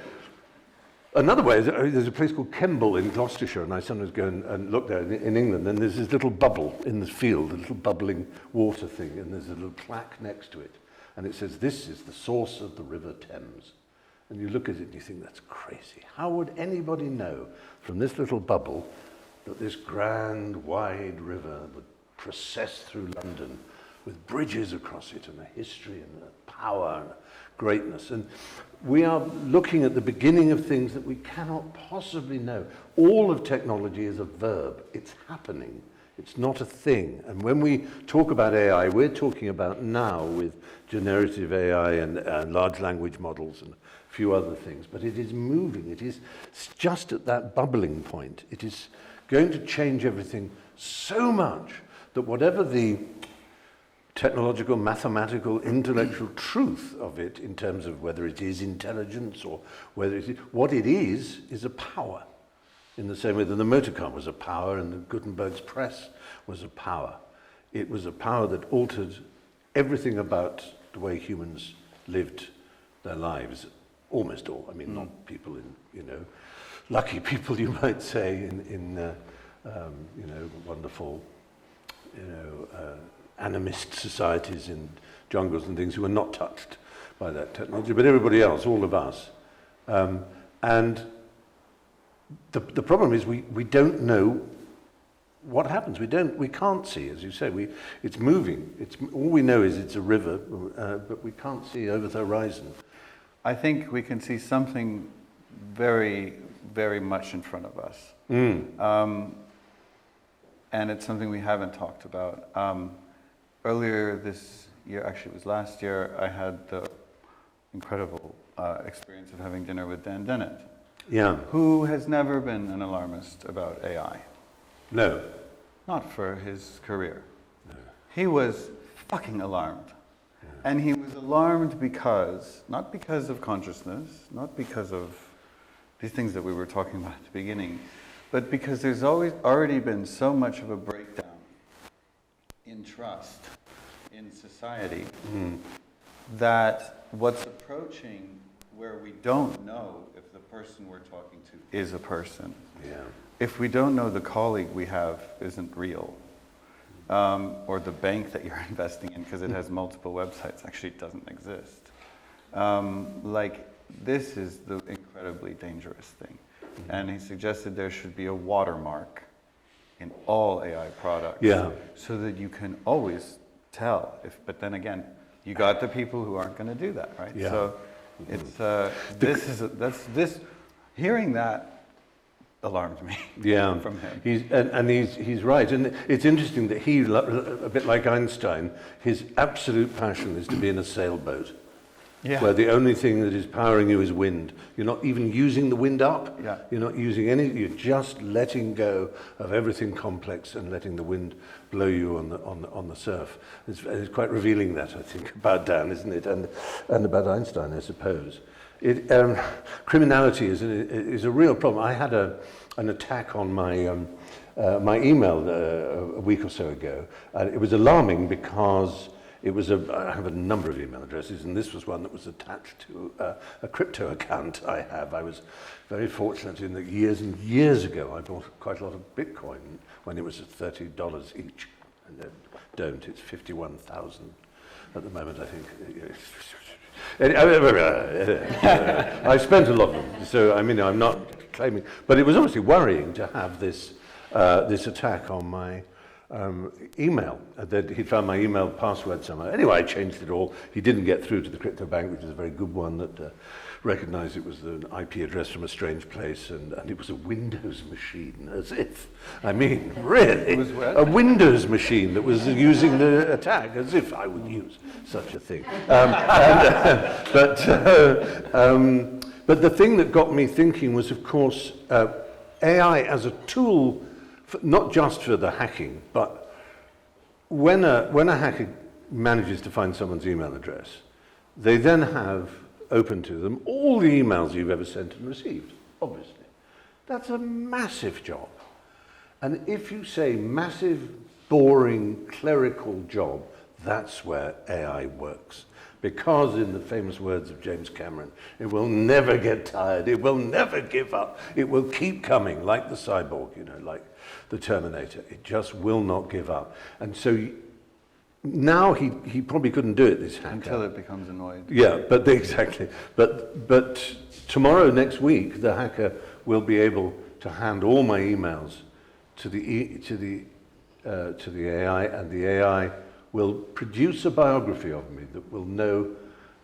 another way, there's a place called Kemble in Gloucestershire, and I sometimes go and look there in England, and there's this little bubble in the field, a little bubbling water thing, and there's a little plaque next to it, and it says, this is the source of the River Thames. And you look at it and you think, that's crazy. How would anybody know from this little bubble that this grand, wide river would process through London with bridges across it and a history and a power and a greatness? And we are looking at the beginning of things that we cannot possibly know. All of technology is a verb. It's happening. It's not a thing. And when we talk about AI, we're talking about now with generative AI and large language models and a few other things. But it is moving. It is just at that bubbling point. It is going to change everything so much that whatever the technological, mathematical, intellectual truth of it in terms of whether it is intelligence or whether it is, what it is a power. In the same way that the motor car was a power and the Gutenberg's press was a power. It was a power that altered everything about the way humans lived their lives. Almost all. I mean, not people in, lucky people, you might say, in wonderful, animist societies in jungles and things who were not touched by that technology, but everybody else, all of us. And the problem is we don't know what happens. We can't see, as you say. It's moving. All we know is it's a river, but we can't see over the horizon. I think we can see something very, very much in front of us. And it's something we haven't talked about. Earlier this year, actually it was last year, I had the incredible experience of having dinner with Dan Dennett. Yeah. Who has never been an alarmist about AI. No. Not for his career. No. He was fucking alarmed. Yeah. And he was alarmed because, not because of consciousness, not because of these things that we were talking about at the beginning, but because there's already been so much of a breakdown in trust in society that what's approaching where we don't know if the person we're talking to is a person. Yeah. If we don't know the colleague we have isn't real, or the bank that you're investing in because it has multiple websites actually doesn't exist. this is the incredibly dangerous thing. And he suggested there should be a watermark in all AI products, Yeah. so that you can always tell. But then again, you got the people who aren't going to do that, right? Yeah. So it's hearing that alarmed me. Yeah, from him. He's right, and it's interesting that he, a bit like Einstein, his absolute passion is to be in a sailboat, where the only thing that is powering you is wind. You're not even using the wind up. Yeah. You're not using any. You're just letting go of everything complex and letting the wind blow you on the surf. It's quite revealing, that, I think, about Dan, isn't it? And about Einstein, I suppose. Criminality is a real problem. I had an attack on my my email a week or so ago, and it was alarming because I have a number of email addresses, and this was one that was attached to a crypto account I have. I was very fortunate in that years and years ago I bought quite a lot of Bitcoin when it was at $30 each. And don't, it's 51,000 at the moment, I think. I spent a lot of them, so I mean, I'm not claiming, but it was obviously worrying to have this attack on my email. That he found my email password somewhere. Anyway, I changed it all. He didn't get through to the crypto bank, which is a very good one that recognized it was an IP address from a strange place, and it was a Windows machine, as if, I mean, really, It was what? a Windows machine that was using the attack, as if I would use such a thing. But the thing that got me thinking was, of course, AI as a tool, not just for the hacking, but when a hacker manages to find someone's email address, they then have open to them all the emails you've ever sent and received, obviously. That's a massive job. And if you say massive, boring, clerical job, that's where AI works. Because, in the famous words of James Cameron, it will never get tired, it will never give up, it will keep coming, like the cyborg, like the Terminator. It just will not give up. And so now he probably couldn't do it, this hacker. Until it becomes annoyed. Yeah, exactly. But tomorrow, next week, the hacker will be able to hand all my emails to the AI, and the AI will produce a biography of me that will know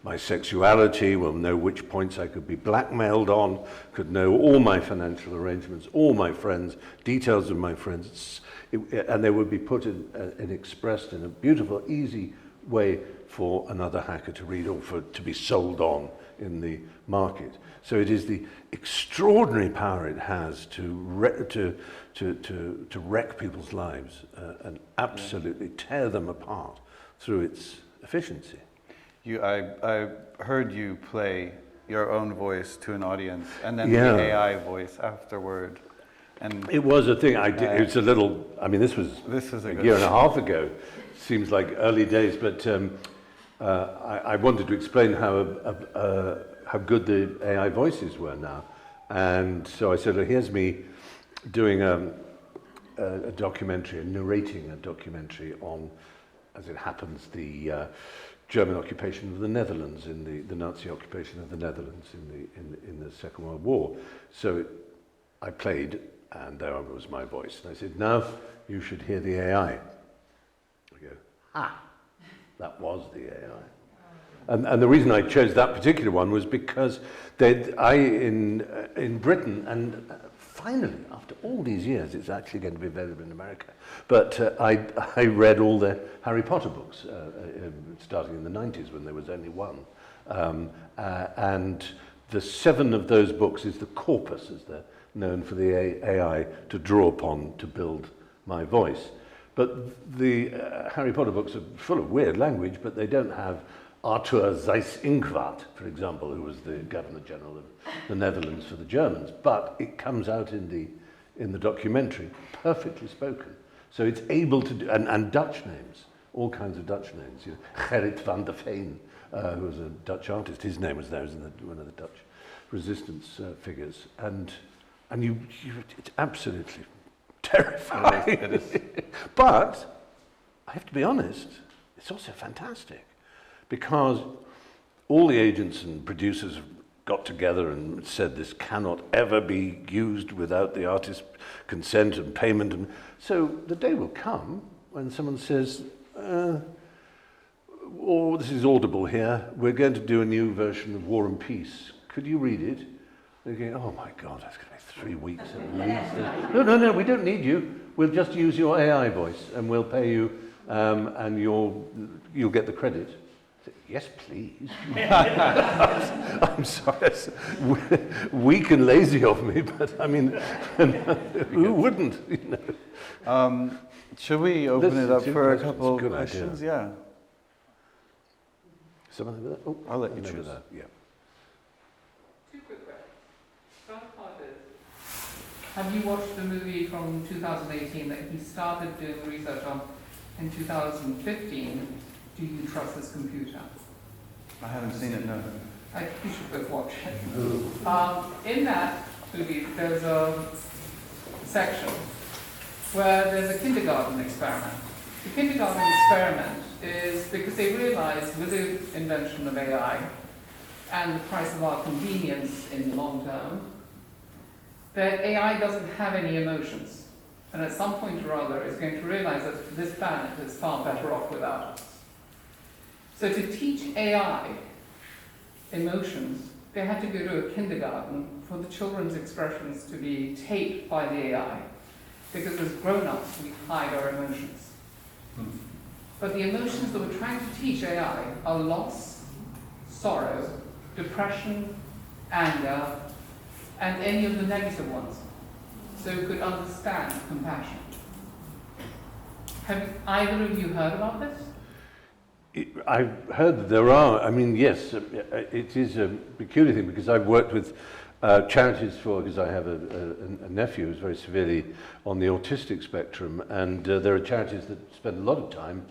my sexuality, will know which points I could be blackmailed on, could know all my financial arrangements, all my friends, details of my friends, and they would be put in and expressed in a beautiful, easy way for another hacker to read, or to be sold on in the market. So it is the extraordinary power it has to wreck people's lives and absolutely tear them apart through its efficiency. I heard you play your own voice to an audience, and then Yeah. the AI voice afterward. And It was a thing. It's a little. I mean, this was a a good year and a half ago. Seems like early days, but I wanted to explain how good the AI voices were now, and so I said, well, here's me doing a documentary, narrating a documentary on, as it happens, the German occupation of the Netherlands, in the Nazi occupation of the Netherlands in the Second World War. So I played, and there was my voice, and I said, now you should hear the AI. I go, that was the AI. And the reason I chose that particular one was because in Britain, and finally, after all these years, it's actually going to be available in America. But I read all the Harry Potter books, starting in the 90s when there was only one. And the 7 of those books is the corpus, as they're known, for the AI to draw upon to build my voice. But the Harry Potter books are full of weird language, but they don't have Arthur Seyss-Inquart, for example, who was the Governor General of the Netherlands for the Germans. But it comes out in the documentary, perfectly spoken. So it's able to do, and Dutch names, all kinds of Dutch names. Gerrit van der Veen, who was a Dutch artist, his name was there, was one of the Dutch resistance figures. And it's absolutely terrifying. It is. But I have to be honest, it's also fantastic, because all the agents and producers have got together and said this cannot ever be used without the artist's consent and payment. And so the day will come when someone says, oh, this is audible here, we're going to do a new version of War and Peace. Could you read it? They're going, oh my God, that's going to be 3 weeks at least. No, we don't need you. We'll just use your AI voice and we'll pay you and you'll get the credit. I said, yes, please. I'm sorry, that's weak and lazy of me, but I mean, who wouldn't? You know? Should we open it up for a couple of questions? Idea. Yeah. Someone over there? Oh, I'll let you over choose. there. Yeah. 2 quick questions. First part is, have you watched the movie from 2018 that he started doing research on in 2015? Do you trust this computer? I haven't seen it, no. You should both watch it. In that movie, there's a section where there's a kindergarten experiment. The kindergarten experiment is because they realized with the invention of AI and the price of our convenience in the long term, that AI doesn't have any emotions. And at some point or other, it's going to realize that this planet is far better off without us. So to teach AI emotions, they had to go to a kindergarten for the children's expressions to be taped by the AI. Because as grown-ups, we hide our emotions. But the emotions that we're trying to teach AI are loss, sorrow, depression, anger, and any of the negative ones. So it could understand compassion. Have either of you heard about this? I've heard that there are, I mean, yes, it is a peculiar thing because I've worked with charities because I have a nephew who's very severely on the autistic spectrum, and there are charities that spend a lot of time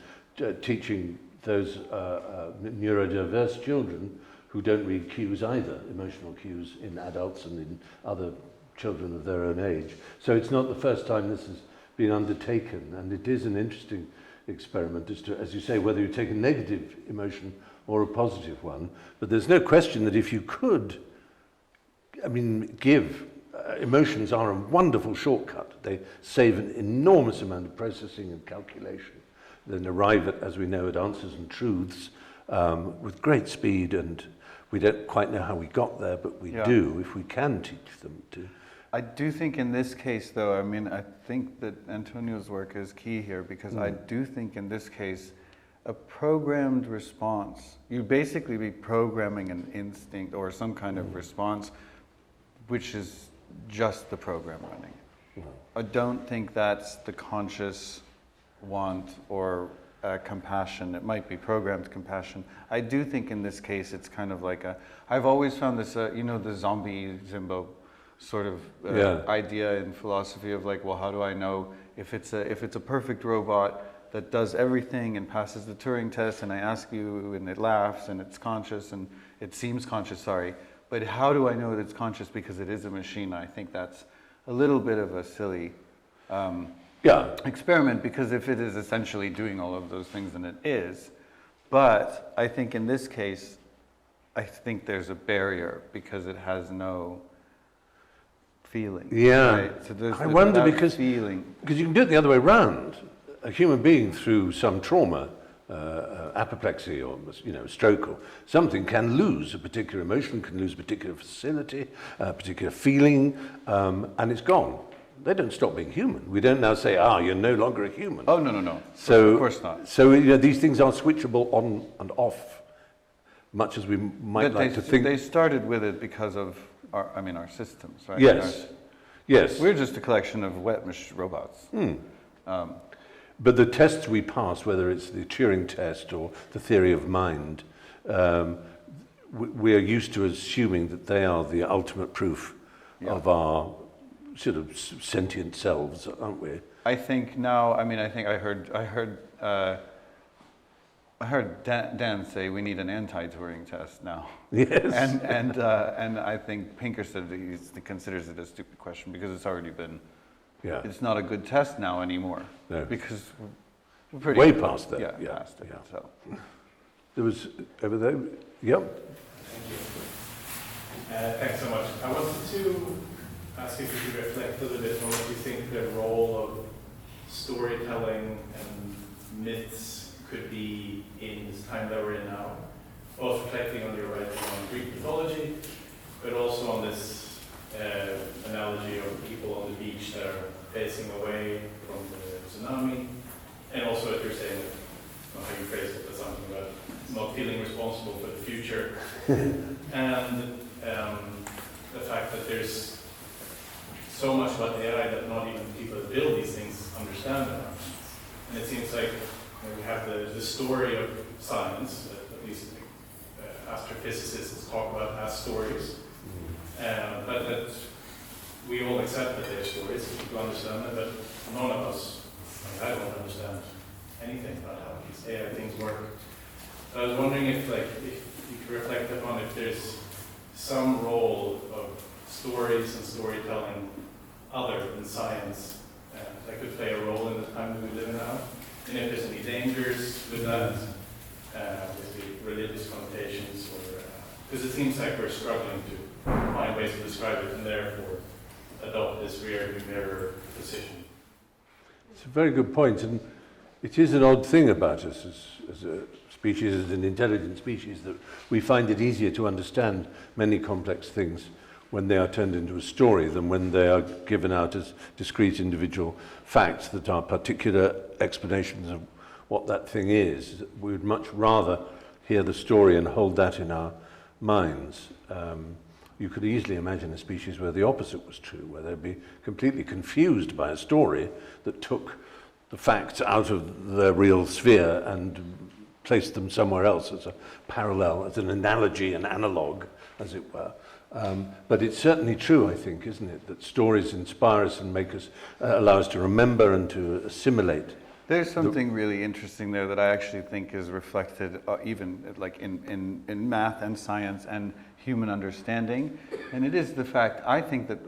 teaching those neurodiverse children who don't read cues either, emotional cues in adults and in other children of their own age. So it's not the first time this has been undertaken, and it is an interesting experiment as to, as you say, whether you take a negative emotion or a positive one. But there's no question that if you could, give, emotions are a wonderful shortcut. They save an enormous amount of processing and calculation, then arrive at, as we know, at answers and truths with great speed, and we don't quite know how we got there, but we do if we can teach them to. I do think in this case, though, I think that Antonio's work is key here, because I do think in this case, a programmed response, you'd basically be programming an instinct or some kind of response, which is just the program running. I don't think that's the conscious want or compassion. It might be programmed compassion. I do think in this case, it's kind of like I've always found this, the zombie Zimbo sort of idea in philosophy of like, well, how do I know if it's a perfect robot that does everything and passes the Turing test, and I ask you and it laughs and it's conscious and it seems conscious, but how do I know that it's conscious because it is a machine? I think that's a little bit of a silly experiment, because if it is essentially doing all of those things, then it is. But I think in this case, I think there's a barrier because it has no feeling. Yeah. Right? So I wonder because feeling. Because you can do it the other way around. A human being through some trauma, apoplexy or stroke or something, can lose a particular emotion, can lose a particular facility, a particular feeling, and it's gone. They don't stop being human. We don't now say, you're no longer a human. Oh, no. So, of course not. So these things are switchable on and off, much as we might like to think. They started with it because of our systems, right? Yes. We're just a collection of wet robots. But the tests we pass, whether it's the Turing test or the theory of mind, we are used to assuming that they are the ultimate proof of our sort of sentient selves, aren't we? I think now. I heard Dan say we need an anti-Turing test now. Yes. And I think Pinker said that he considers it a stupid question because it's already been. Yeah. It's not a good test now anymore. No. Because we're pretty way past that. Past it. So. There was over there. Yep. Thanks so much. I wanted to ask if you could reflect a little bit on what you think the role of storytelling and myths could be in this time that we're in now. Both reflecting on your writing on Greek mythology, but also on this analogy of people on the beach that are facing away from the tsunami, and also what you're saying, not how you phrase it, but something about not feeling responsible for the future, and the fact that there's so much about AI that not even people that build these things understand about. And it seems like we have the story of science, at least astrophysicists talk about as stories, but that we all accept that they're stories, people understand them, but none of us, I don't understand anything about how these AI things work. So I was wondering if you could reflect upon if there's some role of stories and storytelling other than science that could play a role in the time that we live in now, and if there's any dangers with that, with the religious connotations, or because it seems like we're struggling to find ways to describe it and therefore adopt this rearview mirror position. It's a very good point, and it is an odd thing about us as a species, as an intelligent species, that we find it easier to understand many complex things when they are turned into a story than when they are given out as discrete individual facts that are particular explanations of what that thing is. We would much rather hear the story and hold that in our minds. You could easily imagine a species where the opposite was true, where they'd be completely confused by a story that took the facts out of their real sphere and placed them somewhere else as a parallel, as an analogy, an analogue, as it were. But it's certainly true, I think, isn't it, that stories inspire us and make us, allow us to remember and to assimilate. There's something really interesting there that I actually think is reflected even like in math and science and human understanding. And it is the fact, I think that,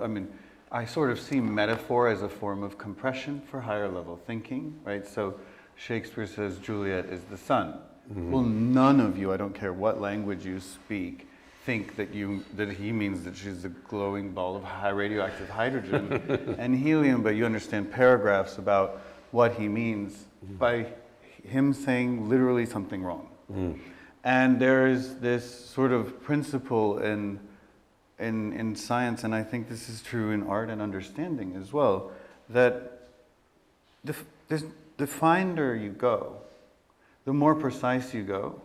I sort of see metaphor as a form of compression for higher level thinking, right? So Shakespeare says Juliet is the sun. Mm-hmm. Well, none of you, I don't care what language you speak, think that he means that she's a glowing ball of high radioactive hydrogen and helium, but you understand paragraphs about what he means by him saying literally something wrong. Mm. And there's this sort of principle in science, and I think this is true in art and understanding as well, that the finer you go, the more precise you go,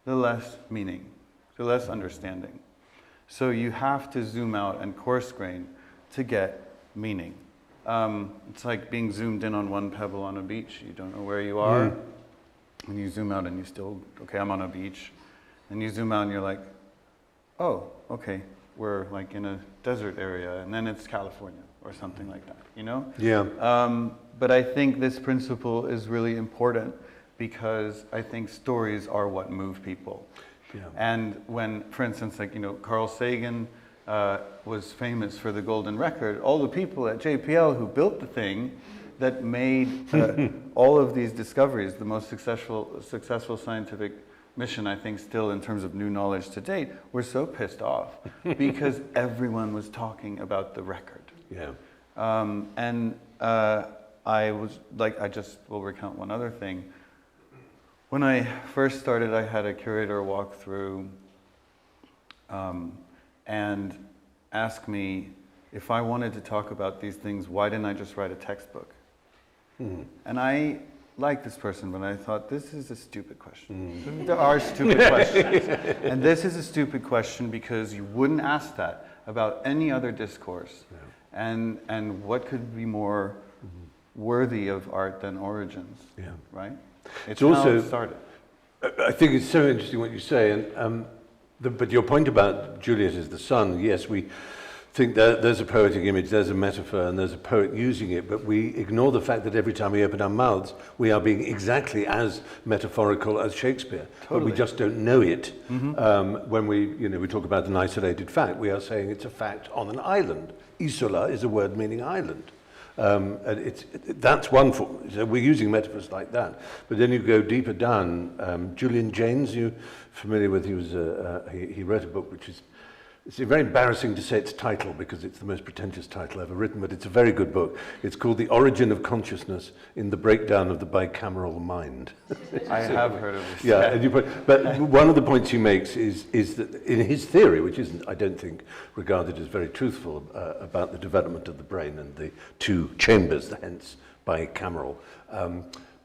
the less meaning, the less understanding. So you have to zoom out and coarse grain to get meaning. It's like being zoomed in on one pebble on a beach. You don't know where you are. Mm. And you zoom out and you still, okay, I'm on a beach. And you zoom out and you're like, oh, okay, we're like in a desert area, and then it's California or something like that, you know? Yeah. But I think this principle is really important because I think stories are what move people. Yeah. And when, for instance, Carl Sagan was famous for the golden record, all the people at JPL who built the thing that made all of these discoveries, the most successful scientific mission, I think, still in terms of new knowledge to date, were so pissed off because everyone was talking about the record. Yeah. I just will recount one other thing. When I first started, I had a curator walk through and ask me if I wanted to talk about these things, why didn't I just write a textbook? Mm. And I liked this person, but I thought, this is a stupid question. Mm. There are stupid questions. And this is a stupid question because you wouldn't ask that about any other discourse. Yeah. And what could be more worthy of art than origins, right? It's also, how it started. I think it's so interesting what you say, and but your point about Juliet as the sun, yes, we think that there's a poetic image, there's a metaphor, and there's a poet using it, but we ignore the fact that every time we open our mouths, we are being exactly as metaphorical as Shakespeare, but we just don't know it. Mm-hmm. When we talk about an isolated fact, we are saying it's a fact on an island. Isola is a word meaning island. That's one form. So we're using metaphors like that. But then you go deeper down. Julian Jaynes, you familiar with? He wrote a book which is It's very embarrassing to say its title because it's the most pretentious title ever written, but it's a very good book. It's called The Origin of Consciousness in the Breakdown of the Bicameral Mind. I have heard of this. Yeah, but one of the points he makes is that in his theory, which isn't, I don't think, regarded as very truthful about the development of the brain and the two chambers, hence bicameral,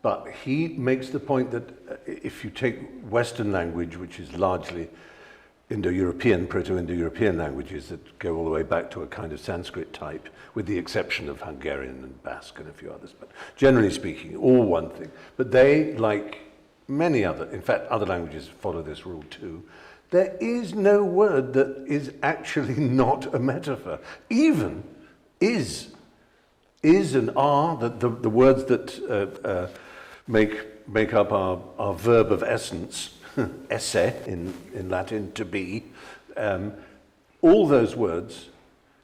but he makes the point that if you take Western language, which is largely Indo-European, Proto-Indo-European languages that go all the way back to a kind of Sanskrit type, with the exception of Hungarian and Basque and a few others, but generally speaking, all one thing. But they, like many other, in fact, other languages follow this rule too, there is no word that is actually not a metaphor. Even is and are, the words that make up our verb of essence, esse in Latin, to be, all those words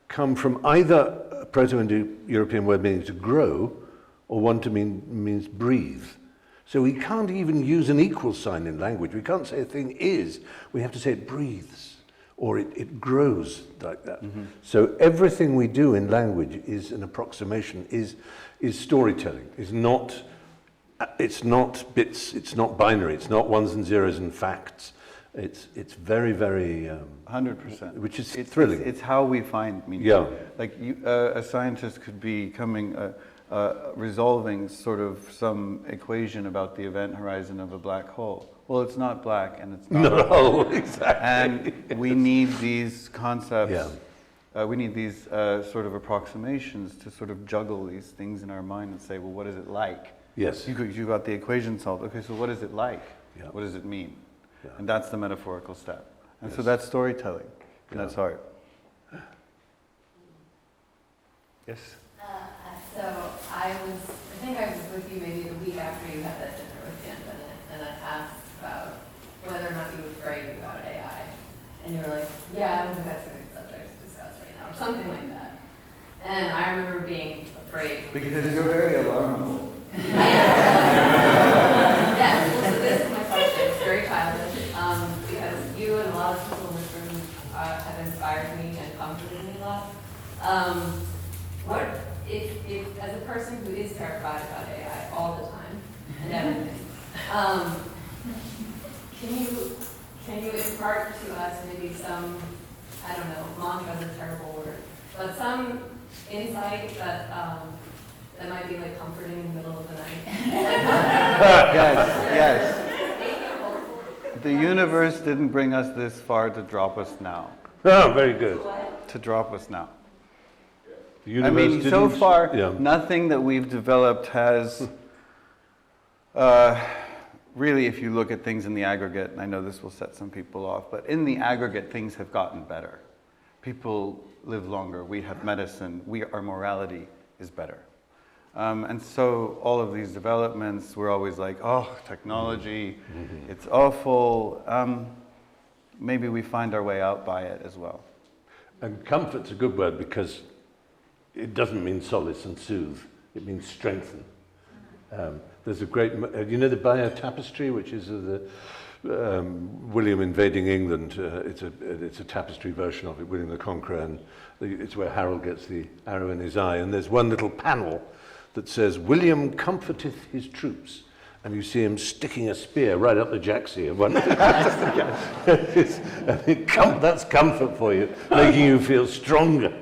come from either a Proto-Indo-European word meaning to grow, or one to means breathe. So we can't even use an equal sign in language. We can't say a thing is, we have to say it breathes, or it grows like that. Mm-hmm. So everything we do in language is an approximation, is storytelling, it's not bits, it's not binary, it's not ones and zeros and facts. It's very, very 100%. Which is thrilling. It's how we find meaning. Yeah. Like a scientist could be resolving sort of some equation about the event horizon of a black hole. Well, it's not black and it's not a hole. Exactly. And we need these concepts. Yeah. We need these sort of approximations to sort of juggle these things in our mind and say, well, what is it like? Yes. You got the equation solved. Okay, so what is it like? Yeah. What does it mean? Yeah. And that's the metaphorical step. And Yes. so that's storytelling. And Yeah. that's art. Yes? So I think I was with you maybe the week after you had that dinner with Dan Bennett, and I asked about whether or not you were afraid about AI. And you were like, yeah, I don't think that's a good subject to discuss right now, or something like that. And I remember being afraid. Because you're very alarmable. Yes, well, so this is my question. It's very childish, because you and a lot of people in this room have inspired me and comforted me a lot. What if as a person who is terrified about AI all the time and everything, can you impart to us maybe some, I don't know, mantra is a terrible word, but some insight that that might be like comforting in the middle of the night? Yes. The universe didn't bring us this far to drop us now. Oh, very good. To drop us now. The I universe mean, so didn't- far, yeah. nothing that we've developed has, really, if you look at things in the aggregate, and I know this will set some people off, but in the aggregate, things have gotten better. People live longer, we have medicine, our morality is better. And so all of these developments, we're always like, oh, technology, it's awful. Maybe we find our way out by it as well. And comfort's a good word because it doesn't mean solace and soothe. It means strengthen. There's a great, you know the Bayeux Tapestry, which is the William invading England. It's a tapestry version of it, William the Conqueror, and it's where Harold gets the arrow in his eye. And there's one little panel that says, "William comforteth his troops." And you see him sticking a spear right up the jacksie of one. That's comfort for you, making you feel stronger.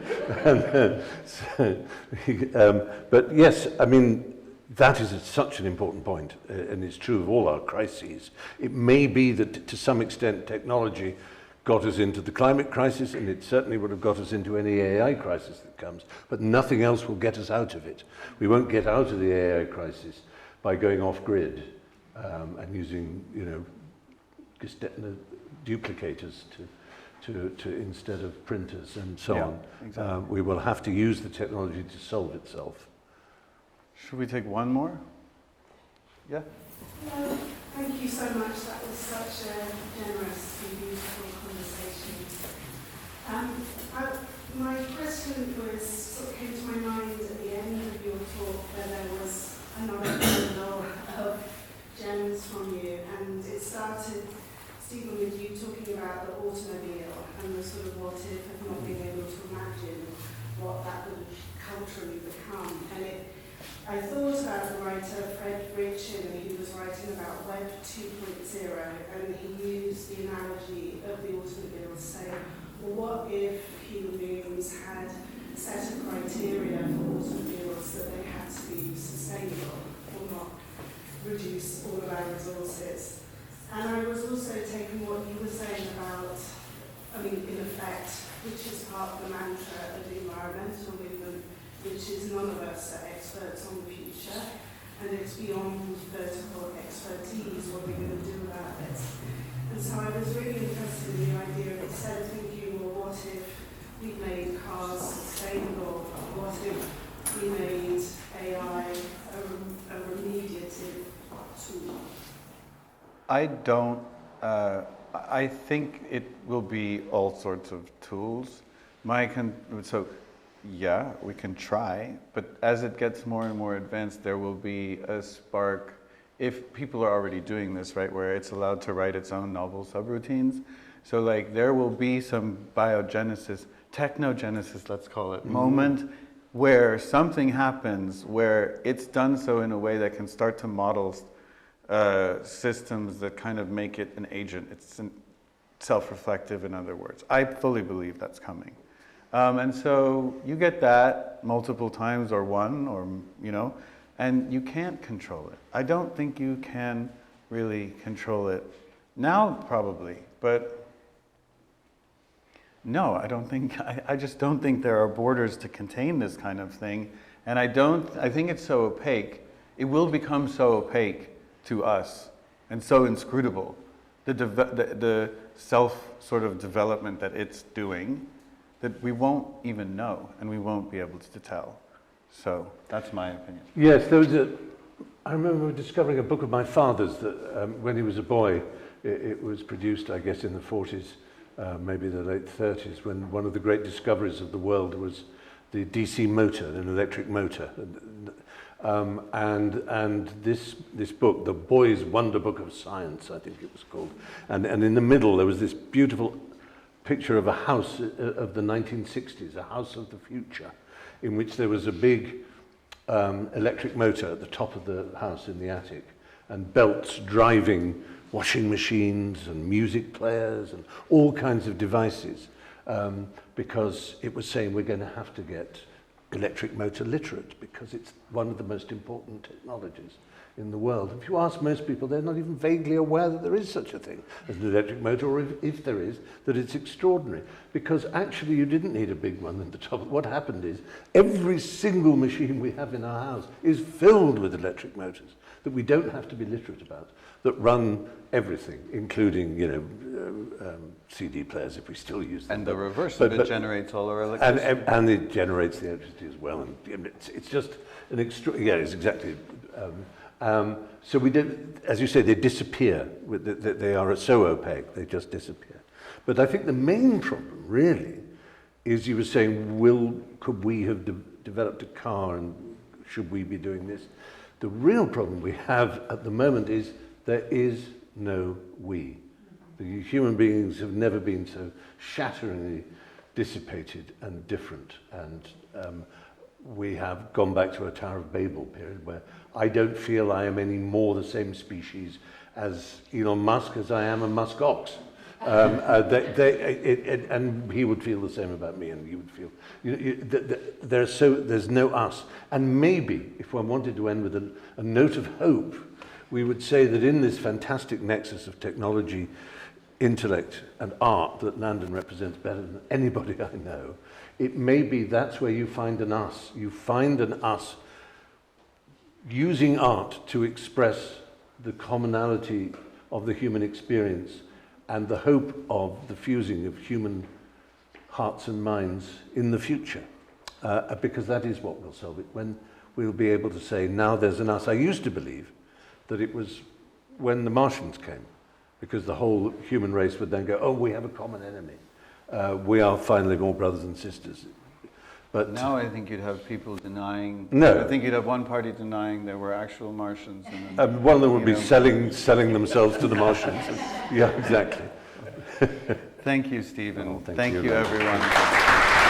But yes, I mean, that is such an important point, and it's true of all our crises. It may be that to some extent technology got us into the climate crisis, and it certainly would have got us into any AI crisis that comes, but nothing else will get us out of it. We won't get out of the AI crisis by going off-grid and using, duplicators to instead of printers and so on. Exactly. We will have to use the technology to solve itself. Should we take one more? Yeah? Well, thank you so much. That was such a generous and beautiful conversation. My question sort of came to my mind at the end of your talk, where there was another bundle of gems from you, and it started, Stephen, with you talking about the automobile and the sort of what if of not being able to imagine what that would culturally become. And I thought about the writer Fred Richin, and he was writing about Web 2.0, and he used the analogy of the automobile, saying, well, what if human beings had a set of criteria for automobiles that they had to be sustainable or not reduce all of our resources? And I was also taking what you were saying about, I mean, in effect, which is part of the mantra of the environmental movement, which is none of us are experts on the future, and it's beyond vertical expertise. What are we going to do about this? And so I was really interested in the idea of, instead of thinking, well, what if we made cars sustainable? What if we made AI a remediative tool? I think it will be all sorts of tools. Yeah, we can try, but as it gets more and more advanced, there will be a spark, if people are already doing this, right, where it's allowed to write its own novel subroutines. So like there will be some biogenesis, technogenesis, let's call it, moment where something happens where it's done so in a way that can start to model systems that kind of make it an agent. It's self-reflective, in other words. I fully believe that's coming. And so you get that multiple times or one, or, you know, and you can't control it. I don't think you can really control it now, probably, but no, I just don't think there are borders to contain this kind of thing. And I think it's so opaque. It will become so opaque to us and so inscrutable. The self sort of development that it's doing, that we won't even know, and we won't be able to tell. So that's my opinion. Yes, I remember discovering a book of my father's that when he was a boy, it was produced, I guess, in the 40s, maybe the late 30s, when one of the great discoveries of the world was the DC motor, an electric motor. And this book, The Boy's Wonder Book of Science, I think it was called, and in the middle there was this beautiful picture of a house of the 1960s, a house of the future, in which there was a big electric motor at the top of the house in the attic, and belts driving washing machines and music players and all kinds of devices, because it was saying we're going to have to get electric motor literate, because it's one of the most important technologies in the world. If you ask most people, they're not even vaguely aware that there is such a thing as an electric motor, or if there is, that it's extraordinary. Because actually you didn't need a big one at the top. What happened is every single machine we have in our house is filled with electric motors that we don't have to be literate about, that run everything, including, you know, CD players, if we still use them. And the reverse of it generates all our electricity. And it generates the electricity as well. And it's just an yeah, it's exactly. So we did, as you say, they disappear. They are so opaque, they just disappear. But I think the main problem, really, is you were saying, could we have developed a car, and should we be doing this? The real problem we have at the moment is there is no we. The human beings have never been so shatteringly dissipated and different. And we have gone back to a Tower of Babel period where I don't feel I am any more the same species as Elon Musk as I am a musk ox. And he would feel the same about me, and you would feel, there's no us. And maybe, if one wanted to end with a note of hope, we would say that in this fantastic nexus of technology, intellect, and art that Landon represents better than anybody I know, it may be that's where you find an us. You find an us using art to express the commonality of the human experience and the hope of the fusing of human hearts and minds in the future, because that is what will solve it, when we'll be able to say, now there's an us. I used to believe that it was when the Martians came, because the whole human race would then go, oh, we have a common enemy. We are finally all brothers and sisters. But now I think you'd have people denying. No. I think you'd have one party denying there were actual Martians. And then, one of them would be selling themselves to the Martians. Yeah, exactly. Thank you, Stephen. Oh, thank thank you. you, everyone.